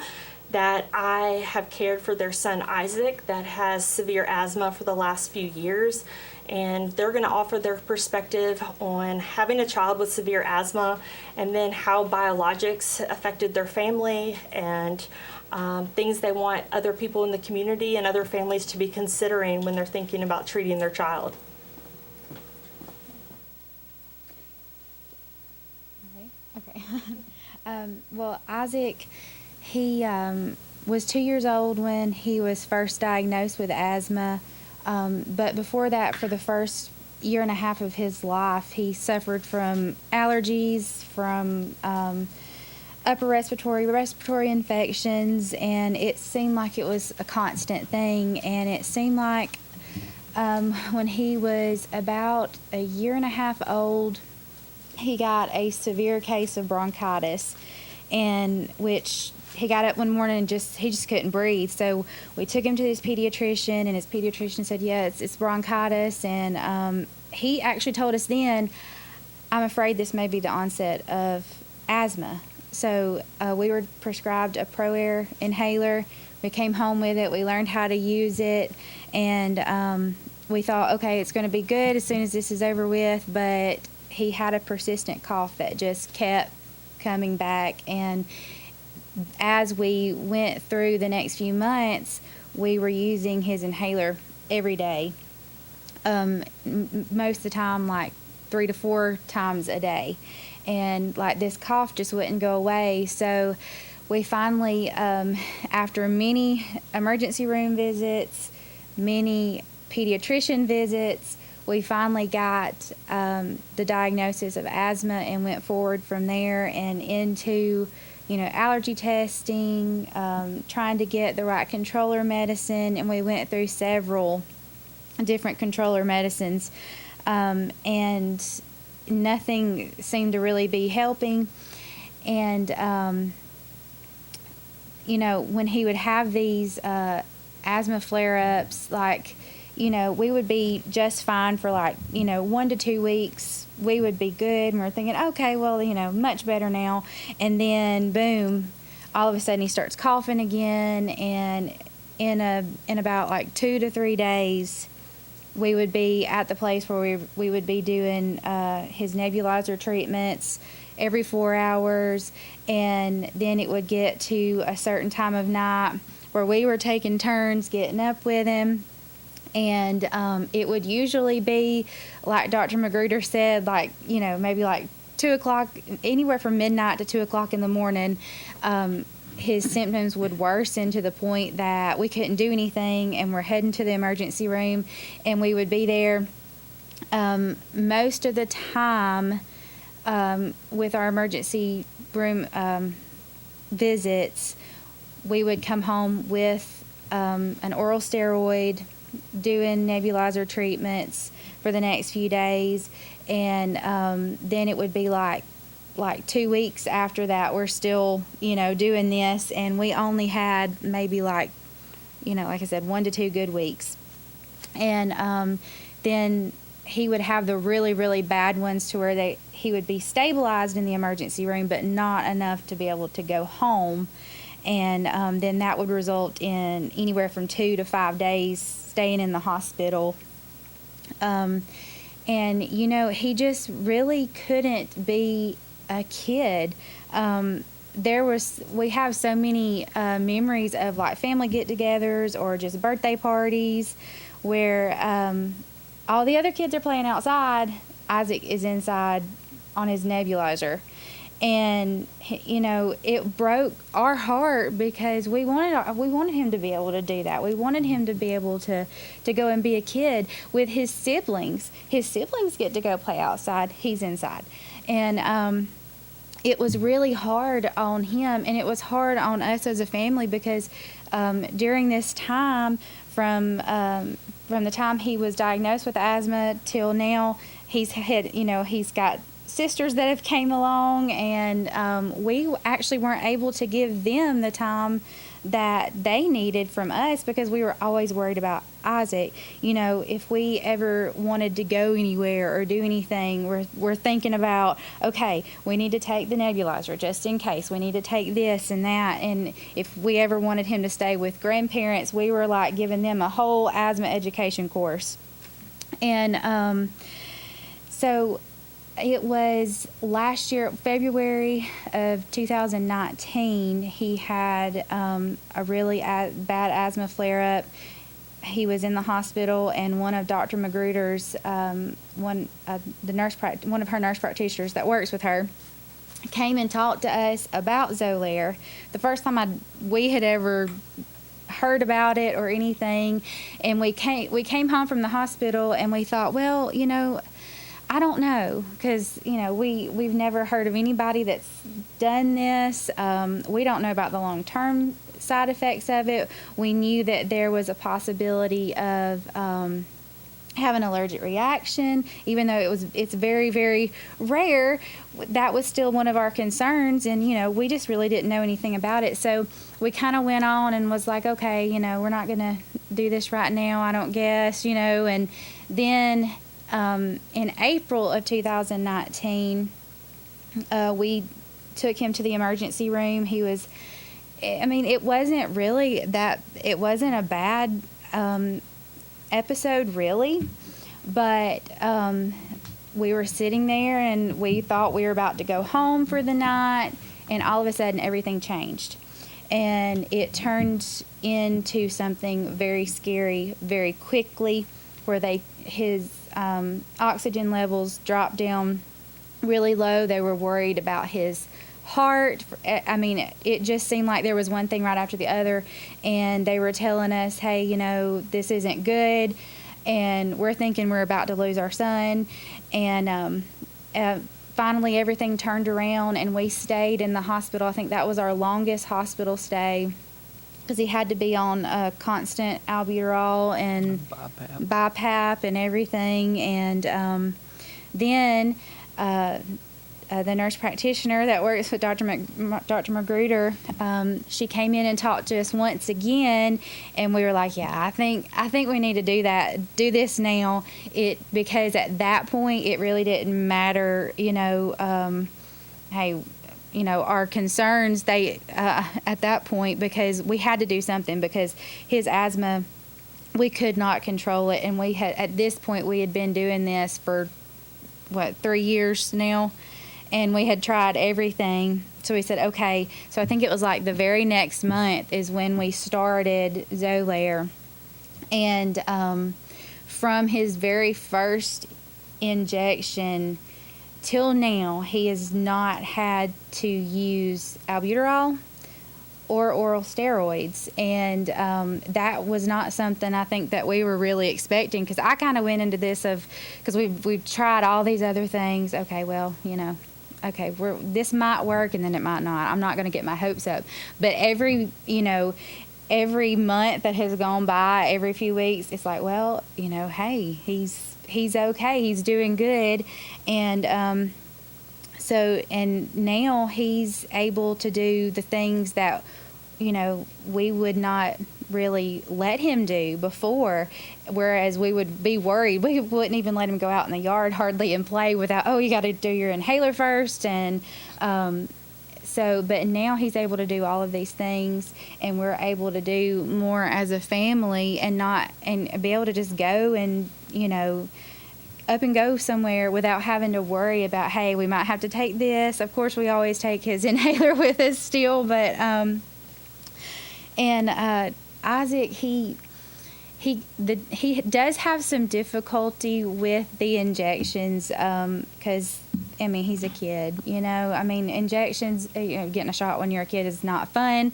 that I have cared for their son Isaac that has severe asthma for the last few years. And they're going to offer their perspective on having a child with severe asthma and then how biologics affected their family and things they want other people in the community and other families to be considering when they're thinking about treating their child. Okay. Well, Isaac, he was 2 years old when he was first diagnosed with asthma, but before that, for the first year and a half of his life, he suffered from allergies, from upper respiratory infections, and it seemed like it was a constant thing, and it seemed like when he was about a year and a half old, he got a severe case of bronchitis, and which he got up one morning and he just couldn't breathe. So we took him to his pediatrician, and his pediatrician said, yeah, it's bronchitis. And he actually told us then, I'm afraid this may be the onset of asthma. So we were prescribed a ProAir inhaler. We came home with it. We learned how to use it. And we thought, okay, it's going to be good as soon as this is over with. But he had a persistent cough that just kept coming back. And as we went through the next few months, we were using his inhaler every day. Most of the time, like 3 to 4 times a day. And like this cough just wouldn't go away. So we finally, after many emergency room visits, many pediatrician visits, we finally got the diagnosis of asthma and went forward from there and into allergy testing, trying to get the right controller medicine, and we went through several different controller medicines, and nothing seemed to really be helping. And when he would have these asthma flare-ups, we would be just fine for 1 to 2 weeks. We would be good, and we're thinking, okay, well, much better now. And then, boom, all of a sudden he starts coughing again, and in about 2 to 3 days, we would be at the place where we would be doing his nebulizer treatments every 4 hours, and then it would get to a certain time of night where we were taking turns getting up with him. And it would usually be, like Dr. Magruder said, maybe 2 o'clock, anywhere from midnight to 2 o'clock in the morning. His symptoms would worsen to the point that we couldn't do anything, and we're heading to the emergency room, and we would be there most of the time with our emergency room visits. We would come home with an oral steroid, doing nebulizer treatments for the next few days, and then it would be like 2 weeks after that we're still doing this, and we only had maybe like I said, 1 to 2 good weeks. And then he would have the really, really bad ones to where he would be stabilized in the emergency room, but not enough to be able to go home. And then that would result in anywhere from 2 to 5 days staying in the hospital. And, he just really couldn't be a kid. We have so many memories of family get-togethers or just birthday parties where all the other kids are playing outside. Isaac is inside on his nebulizer. And, it broke our heart because we wanted him to be able to do that. We wanted him to be able to go and be a kid with his siblings. His siblings get to go play outside. He's inside. And it was really hard on him, and it was hard on us as a family because during this time, from the time he was diagnosed with asthma till now, he's got sisters that have came along, and we actually weren't able to give them the time that they needed from us because we were always worried about Isaac. If we ever wanted to go anywhere or do anything, we're thinking about, okay, we need to take the nebulizer just in case. We need to take this and that. And if we ever wanted him to stay with grandparents, we were giving them a whole asthma education course. And so it was last year, February of 2019, he had a really bad asthma flare-up. He was in the hospital, and one of Dr. Magruder's, one of her nurse practitioners that works with her, came and talked to us about Zolair. The first time we had ever heard about it or anything, and we came home from the hospital, and we thought, well, I don't know, because we've never heard of anybody that's done this. We don't know about the long-term side effects of it. We knew that there was a possibility of have an allergic reaction, even though it's very, very rare. That was still one of our concerns, and we just really didn't know anything about it. So we kind of went on and was like, okay, we're not gonna do this right now, I don't guess, and then in April of 2019, we took him to the emergency room. He was, it wasn't a bad episode really, but we were sitting there and we thought we were about to go home for the night, and all of a sudden everything changed, and it turned into something very scary very quickly, where his oxygen levels dropped down really low. They were worried about his heart. It just seemed like there was one thing right after the other, and they were telling us, hey, this isn't good, and we're thinking we're about to lose our son. And finally everything turned around, and we stayed in the hospital. I think that was our longest hospital stay, because he had to be on constant albuterol and BiPAP and everything. And then the nurse practitioner that works with Dr. Magruder, she came in and talked to us once again, and we were like, yeah, I think we need to do this now. Because at that point it really didn't matter, our concerns, at that point, because we had to do something, because his asthma, we could not control it. And at this point we had been doing this for 3 years now, and we had tried everything. So we said, okay. So I think it was like the very next month is when we started Zolair. And from his very first injection till now, he has not had to use albuterol or oral steroids. And that was not something I think that we were really expecting, because I kind of went into this because we've tried all these other things. Okay, well, okay, this might work, and then it might not. I'm not going to get my hopes up. But every month that has gone by, every few weeks, it's like, well, hey, he's okay, he's doing good. And and now he's able to do the things that we would not really let him do before, whereas we would be worried. We wouldn't even let him go out in the yard hardly and play without, you got to do your inhaler first. And but now he's able to do all of these things, and we're able to do more as a family, and be able to just go and up and go somewhere without having to worry about, hey, we might have to take this. Of course we always take his inhaler with us still, but Isaac, he does have some difficulty with the injections, because he's a kid. Injections, getting a shot when you're a kid is not fun.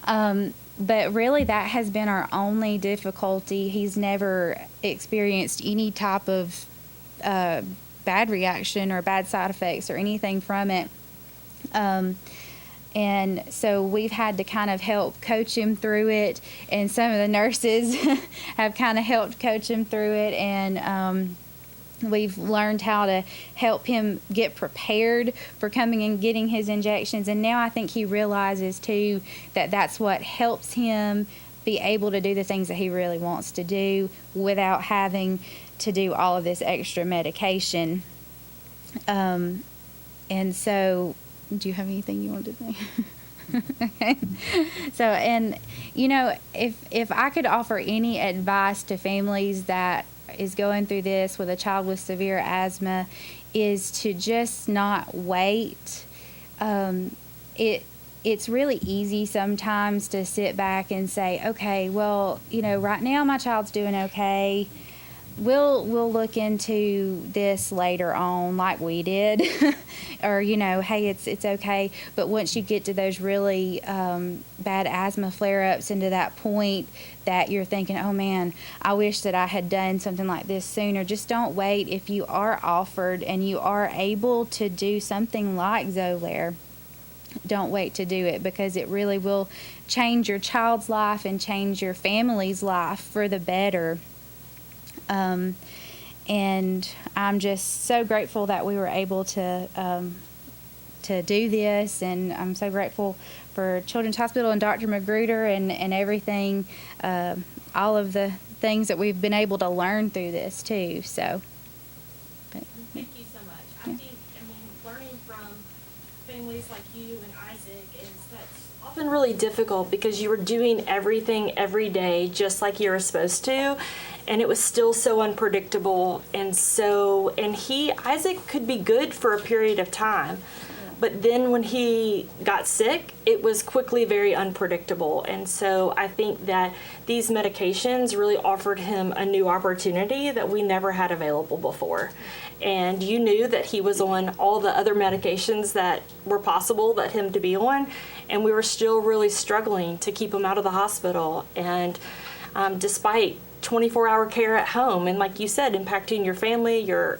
But really, that has been our only difficulty. He's never experienced any type of bad reaction or bad side effects or anything from it. And so we've had to kind of help coach him through it, and some of the nurses have kind of helped coach him through it, and we've learned how to help him get prepared for coming and getting his injections. And now I think he realizes too that that's what helps him be able to do the things that he really wants to do without having to do all of this extra medication. And so, do you have anything you wanted to say? Okay. So, and if I could offer any advice to families that is going through this with a child with severe asthma, is to just not wait. It's really easy sometimes to sit back and say, okay, well, right now my child's doing okay. We'll look into this later on, like we did, or hey, it's okay. But once you get to those really bad asthma flare-ups, into that point that you're thinking, oh man, I wish that I had done something like this sooner, just don't wait. If you are offered and you are able to do something like Zolair, don't wait to do it, because it really will change your child's life and change your family's life for the better. And I'm just so grateful that we were able to do this, and I'm so grateful for Children's Hospital and Dr. Magruder and everything, all of the things that we've been able to learn through this too. So, Thank you so much. I think, learning from families like you and Isaac is that's often really difficult because you were doing everything every day just like you were supposed to, and it was still so unpredictable. And Isaac could be good for a period of time. But then when he got sick, it was quickly very unpredictable. And so I think that these medications really offered him a new opportunity that we never had available before. And you knew that he was on all the other medications that were possible that him to be on, and we were still really struggling to keep him out of the hospital. And despite 24-hour care at home, and like you said, impacting your family, your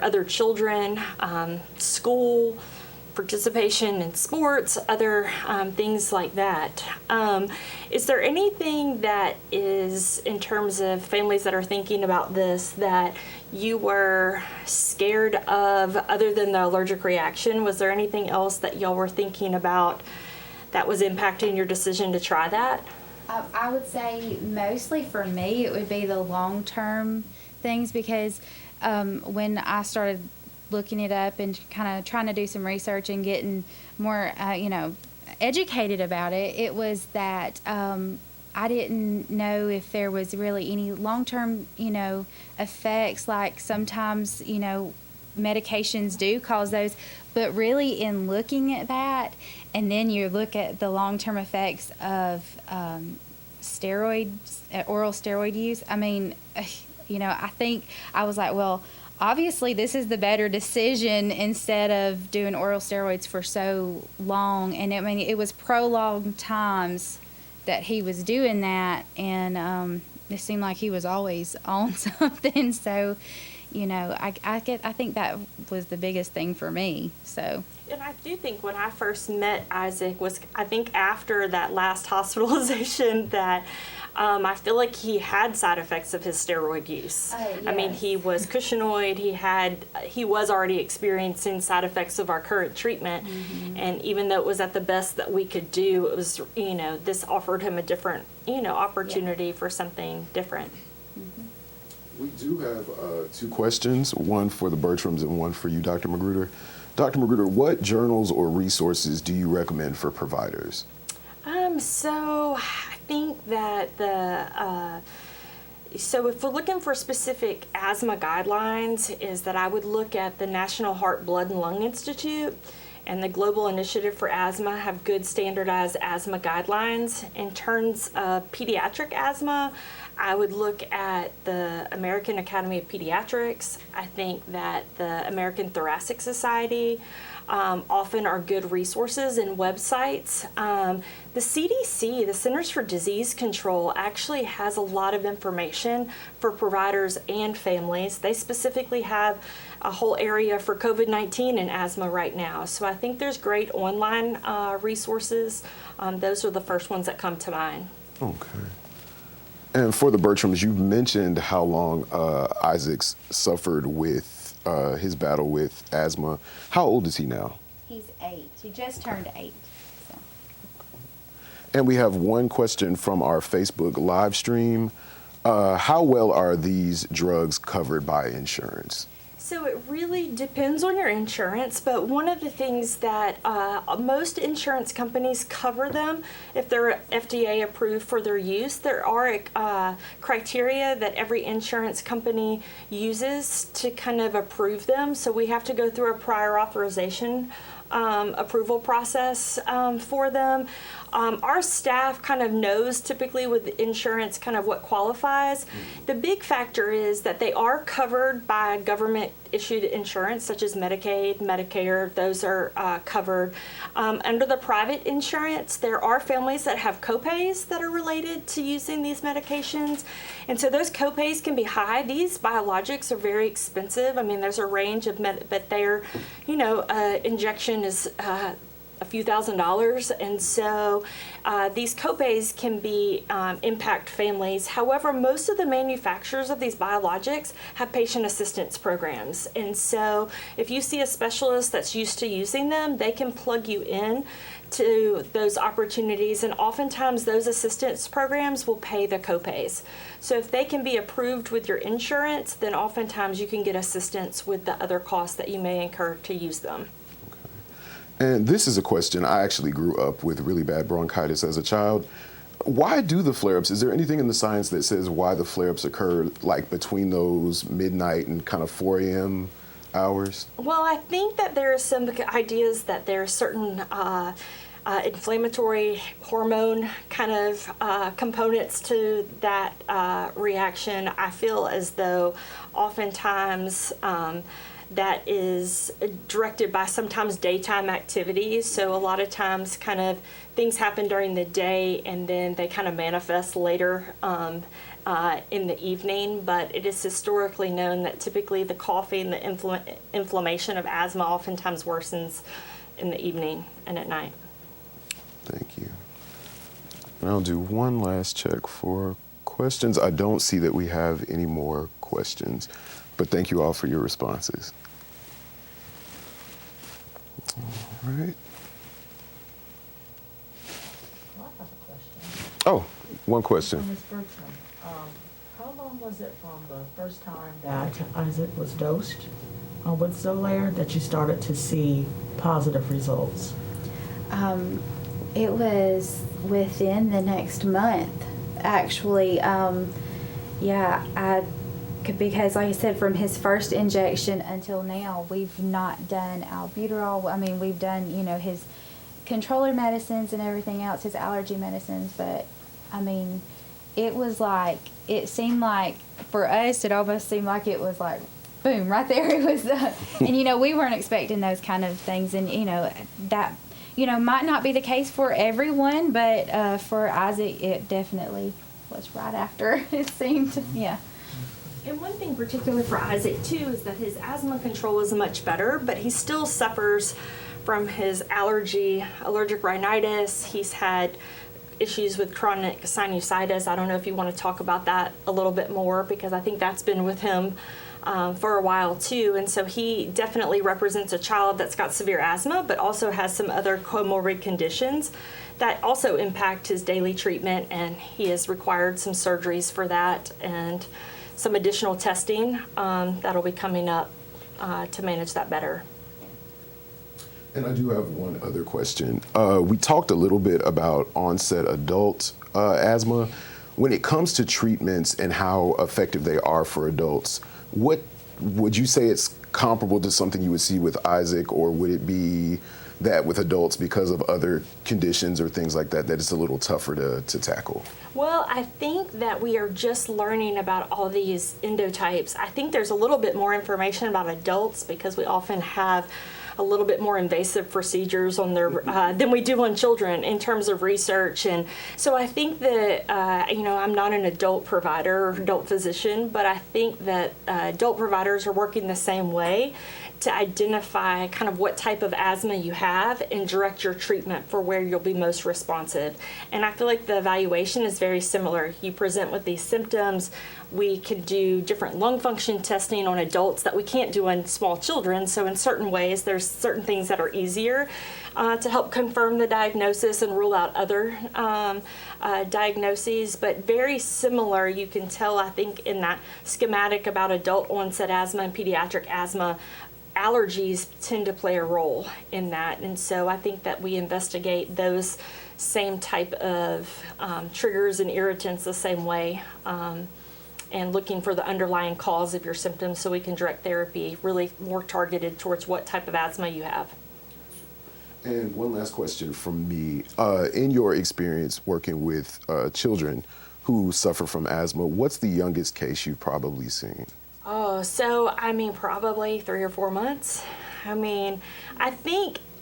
other children, school, participation in sports, other things like that. Is there anything that is, in terms of families that are thinking about this, that you were scared of other than the allergic reaction? Was there anything else that y'all were thinking about that was impacting your decision to try that? I would say mostly for me it would be the long-term things, because when I started looking it up and kind of trying to do some research and getting more, educated about it, it was that I didn't know if there was really any long-term, effects. Like sometimes, medications do cause those, but really in looking at that, and then you look at the long-term effects of steroids, oral steroid use. I think I was like, well, obviously this is the better decision instead of doing oral steroids for so long. And it was prolonged times that he was doing that, and it seemed like he was always on something. So, I think that was the biggest thing for me. So. And I do think when I first met Isaac was, I think after that last hospitalization, that I feel like he had side effects of his steroid use. Yes. He was cushingoid. He was already experiencing side effects of our current treatment. Mm-hmm. And even though it was at the best that we could do, it was, this offered him a different, opportunity for something different. Mm-hmm. We do have 2 questions, one for the Bertrams and one for you, Dr. Magruder. Dr. Magruder, what journals or resources do you recommend for providers? So I think that so if we're looking for specific asthma guidelines, is that I would look at the National Heart, Blood, and Lung Institute and the Global Initiative for Asthma have good standardized asthma guidelines. In terms of pediatric asthma, I would look at the American Academy of Pediatrics. I think that the American Thoracic Society often are good resources and websites. The CDC, the Centers for Disease Control, actually has a lot of information for providers and families. They specifically have a whole area for COVID-19 and asthma right now. So I think there's great online resources. Those are the first ones that come to mind. Okay. And for the Bertrams, you mentioned how long Isaac's suffered with his battle with asthma. How old is he now? He's 8. He just turned 8. So. And we have one question from our Facebook live stream. How well are these drugs covered by insurance? So it really depends on your insurance, but one of the things that most insurance companies cover them if they're FDA approved for their use. There are criteria that every insurance company uses to kind of approve them, so we have to go through a prior authorization approval process for them. Our staff kind of knows typically with insurance kind of what qualifies. The big factor is that they are covered by government issued insurance such as Medicaid, Medicare. Those are covered. Under the private insurance, there are families that have copays that are related to using these medications, and so those copays can be high. These biologics are very expensive. I mean, there's a range of but they're, injection is a few $1,000s, and so these copays can be impact families. However, most of the manufacturers of these biologics have patient assistance programs, and so if you see a specialist that's used to using them, they can plug you in to those opportunities, and oftentimes those assistance programs will pay the copays. So if they can be approved with your insurance, then oftentimes you can get assistance with the other costs that you may incur to use them. And this is a question. I actually grew up with really bad bronchitis as a child. Why do the flare-ups? Is there anything in the science that says why the flare-ups occur like between those midnight and kind of 4 a.m. hours? Well, I think that there are some ideas that there are certain inflammatory hormone kind of components to that reaction. I feel as though oftentimes that is directed by sometimes daytime activities. So a lot of times kind of things happen during the day and then they kind of manifest later in the evening, but it is historically known that typically the coughing, the inflammation of asthma oftentimes worsens in the evening and at night. Thank you. And I'll do one last check for questions. I don't see that we have any more questions, but thank you all for your responses. All right. Well, I have a question. Oh, one question. Ms. Bertram, how long was it from the first time that Isaac was dosed with Zolair that you started to see positive results? It was within the next month, actually. Because like I said, from his first injection until now, we've not done albuterol. I mean, we've done, his controller medicines and everything else, his allergy medicines, but I mean, it seemed like for us, it almost seemed like it was like, boom, right there it was. And, we weren't expecting those kind of things. And, that, might not be the case for everyone, but for Isaac, it definitely was right after, it seemed, yeah. And one thing particularly for Isaac too is that his asthma control is much better, but he still suffers from his allergic rhinitis. He's had issues with chronic sinusitis. I don't know if you want to talk about that a little bit more, because I think that's been with him for a while too. And so he definitely represents a child that's got severe asthma, but also has some other comorbid conditions that also impact his daily treatment, and he has required some surgeries for that and some additional testing that'll be coming up to manage that better. And I do have one other question. We talked a little bit about onset adult asthma. When it comes to treatments and how effective they are for adults, what would you say it's comparable to something you would see with Isaac, or would it be that with adults, because of other conditions or things like that, that it's a little tougher to tackle? Well, I think that we are just learning about all these endotypes. I think there's a little bit more information about adults because we often have a little bit more invasive procedures on their than we do on children in terms of research. And so I think that, I'm not an adult provider or adult physician, but I think that adult providers are working the same way to identify kind of what type of asthma you have and direct your treatment for where you'll be most responsive. And I feel like the evaluation is very similar. You present with these symptoms. We can do different lung function testing on adults that we can't do on small children. So in certain ways, there's certain things that are easier to help confirm the diagnosis and rule out other diagnoses, but very similar. You can tell, I think, in that schematic about adult onset asthma and pediatric asthma, allergies tend to play a role in that. And so I think that we investigate those same type of triggers and irritants the same way, and looking for the underlying cause of your symptoms so we can direct therapy really more targeted towards what type of asthma you have. And one last question from me. In your experience working with children who suffer from asthma, what's the youngest case you've probably seen? Oh, so I mean, probably 3 or 4 months.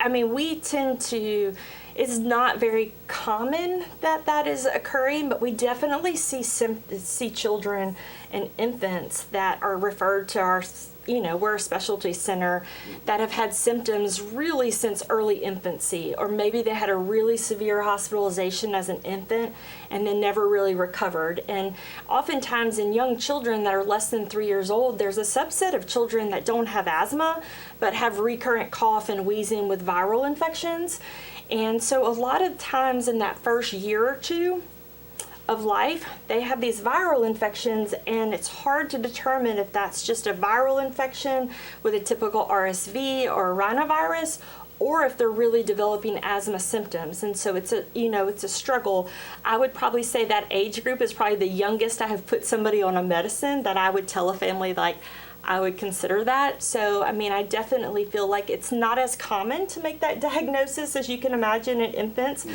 We tend to, it's not very common that is occurring, but we definitely see children and infants that are referred to our, we're a specialty center, that have had symptoms really since early infancy, or maybe they had a really severe hospitalization as an infant and then never really recovered. And oftentimes in young children that are less than 3 years old, there's a subset of children that don't have asthma but have recurrent cough and wheezing with viral infections. And so a lot of times in that first year or two of life, they have these viral infections, and it's hard to determine if that's just a viral infection with a typical RSV or a rhinovirus, or if they're really developing asthma symptoms. And so it's a struggle. I would probably say that age group is probably the youngest I have put somebody on a medicine that I would tell a family, like, I would consider that. So, I definitely feel like it's not as common to make that diagnosis as you can imagine in infants.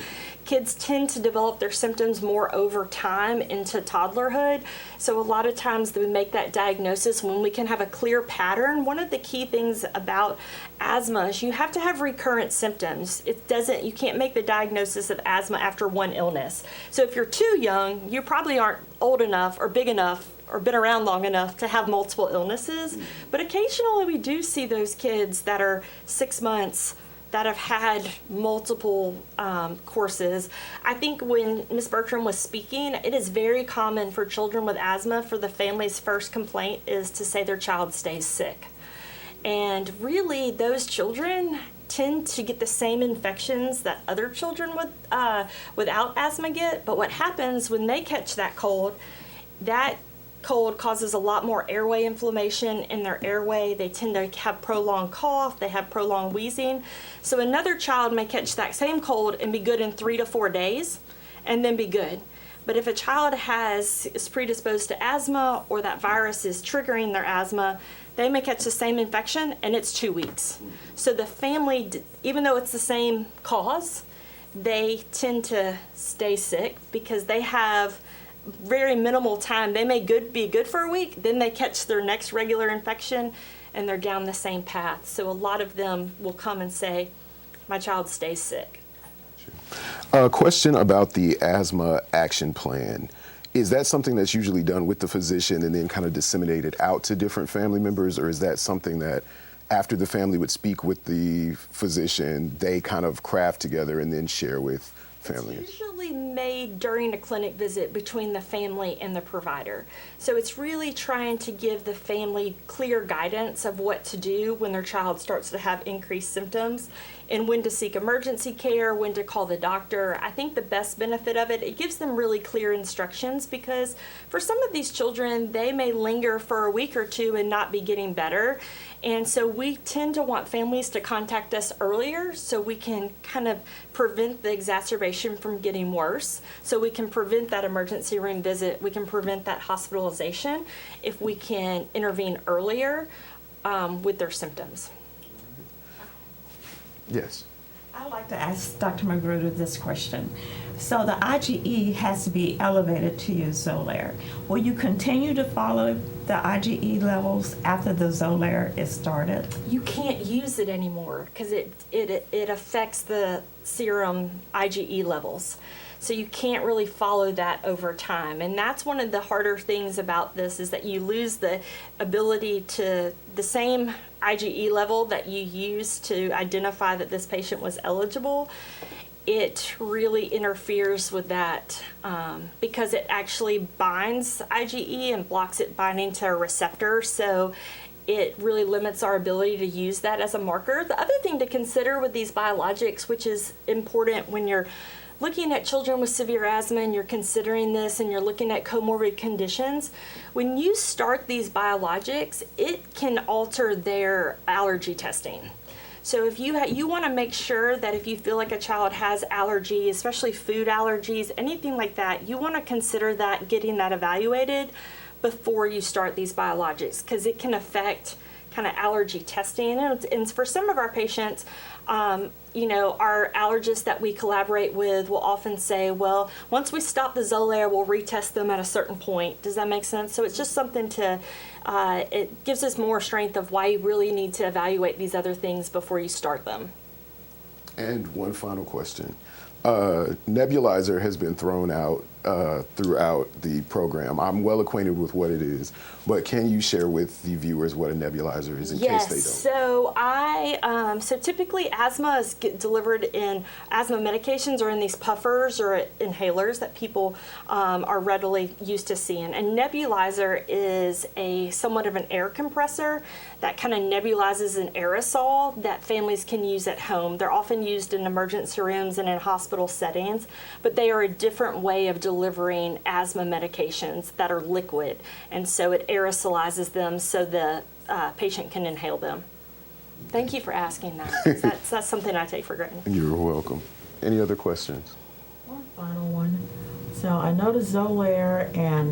Kids tend to develop their symptoms more over time into toddlerhood. So a lot of times we make that diagnosis when we can have a clear pattern. One of the key things about asthma is you have to have recurrent symptoms. You can't make the diagnosis of asthma after one illness. So if you're too young, you probably aren't old enough or big enough or been around long enough to have multiple illnesses. But occasionally we do see those kids that are 6 months that have had multiple courses. I think when Ms. Bertram was speaking, it is very common for children with asthma for the family's first complaint is to say their child stays sick. And really those children tend to get the same infections that other children without asthma get. But what happens when they catch that cold causes a lot more airway inflammation in their airway. They tend to have prolonged cough, they have prolonged wheezing. So another child may catch that same cold and be good in 3 to 4 days and then be good. But if a child is predisposed to asthma, or that virus is triggering their asthma, they may catch the same infection and it's 2 weeks. So the family, even though it's the same cause, they tend to stay sick because they have very minimal time. They may be good for a week, then they catch their next regular infection and they're down the same path. So a lot of them will come and say, my child stays sick. A question about the asthma action plan. Is that something that's usually done with the physician and then kind of disseminated out to different family members, or is that something that after the family would speak with the physician, they kind of craft together and then share with families? It's usually made during a clinic visit between the family and the provider. So it's really trying to give the family clear guidance of what to do when their child starts to have increased symptoms, and when to seek emergency care, when to call the doctor. I think the best benefit of it gives them really clear instructions, because for some of these children, they may linger for a week or two and not be getting better. And so we tend to want families to contact us earlier so we can kind of prevent the exacerbation from getting worse. So we can prevent that emergency room visit. We can prevent that hospitalization if we can intervene earlier with their symptoms. Yes. I'd like to ask Dr. Magruder this question. So the IgE has to be elevated to use Zolair. Will you continue to follow the IgE levels after the Zolair is started? You can't use it anymore because it affects the serum IgE levels. So you can't really follow that over time. And that's one of the harder things about this, is that you lose the ability to, the same IgE level that you used to identify that this patient was eligible. It really interferes with that because it actually binds IgE and blocks it binding to a receptor. So it really limits our ability to use that as a marker. The other thing to consider with these biologics, which is important when you're looking at children with severe asthma and you're considering this and you're looking at comorbid conditions, when you start these biologics, it can alter their allergy testing. So if you want to make sure that if you feel like a child has allergy, especially food allergies, anything like that, you want to consider that, getting that evaluated before you start these biologics, because it can affect kind of allergy testing. And for some of our patients, you know, our allergists that we collaborate with will often say, well, once we stop the Zolair, we'll retest them at a certain point. Does that make sense? So it's just something to, it gives us more strength of why you really need to evaluate these other things before you start them. And one final question. Nebulizer has been thrown out throughout the program. I'm well acquainted with what it is, but can you share with the viewers what a nebulizer is in case they don't? So typically asthma is delivered in asthma medications or in these puffers or inhalers that people are readily used to seeing. A nebulizer is somewhat of an air compressor that kind of nebulizes an aerosol that families can use at home. They're often used in emergency rooms and in hospital settings, but they are a different way of delivering asthma medications that are liquid, and so it aerosolizes them so the patient can inhale them. Thank you for asking that. That's something I take for granted. You're welcome. Any other questions? One final one. So I know the Zolair and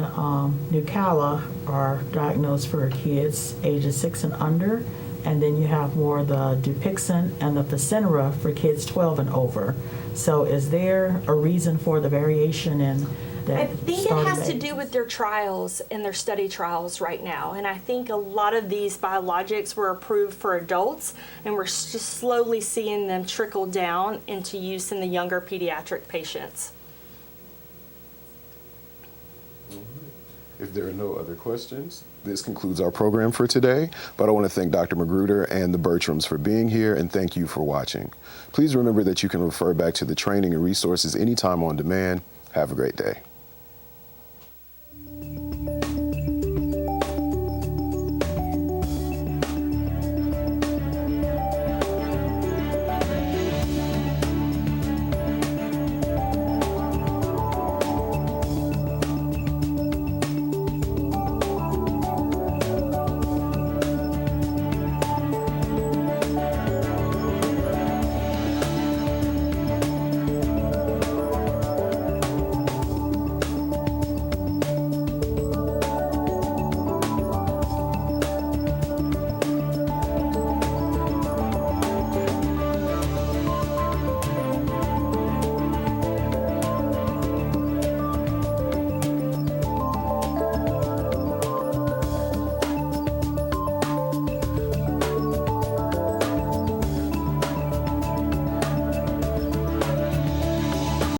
Nucala are diagnosed for kids ages 6 and under, and then you have more the Dupixent and the Facinara for kids 12 and over. So is there a reason for the variation in that? I think it has to do with their trials and their study trials right now. And I think a lot of these biologics were approved for adults, and we're just slowly seeing them trickle down into use in the younger pediatric patients. If there are no other questions, this concludes our program for today, but I want to thank Dr. Magruder and the Bertrams for being here, and thank you for watching. Please remember that you can refer back to the training and resources anytime on demand. Have a great day.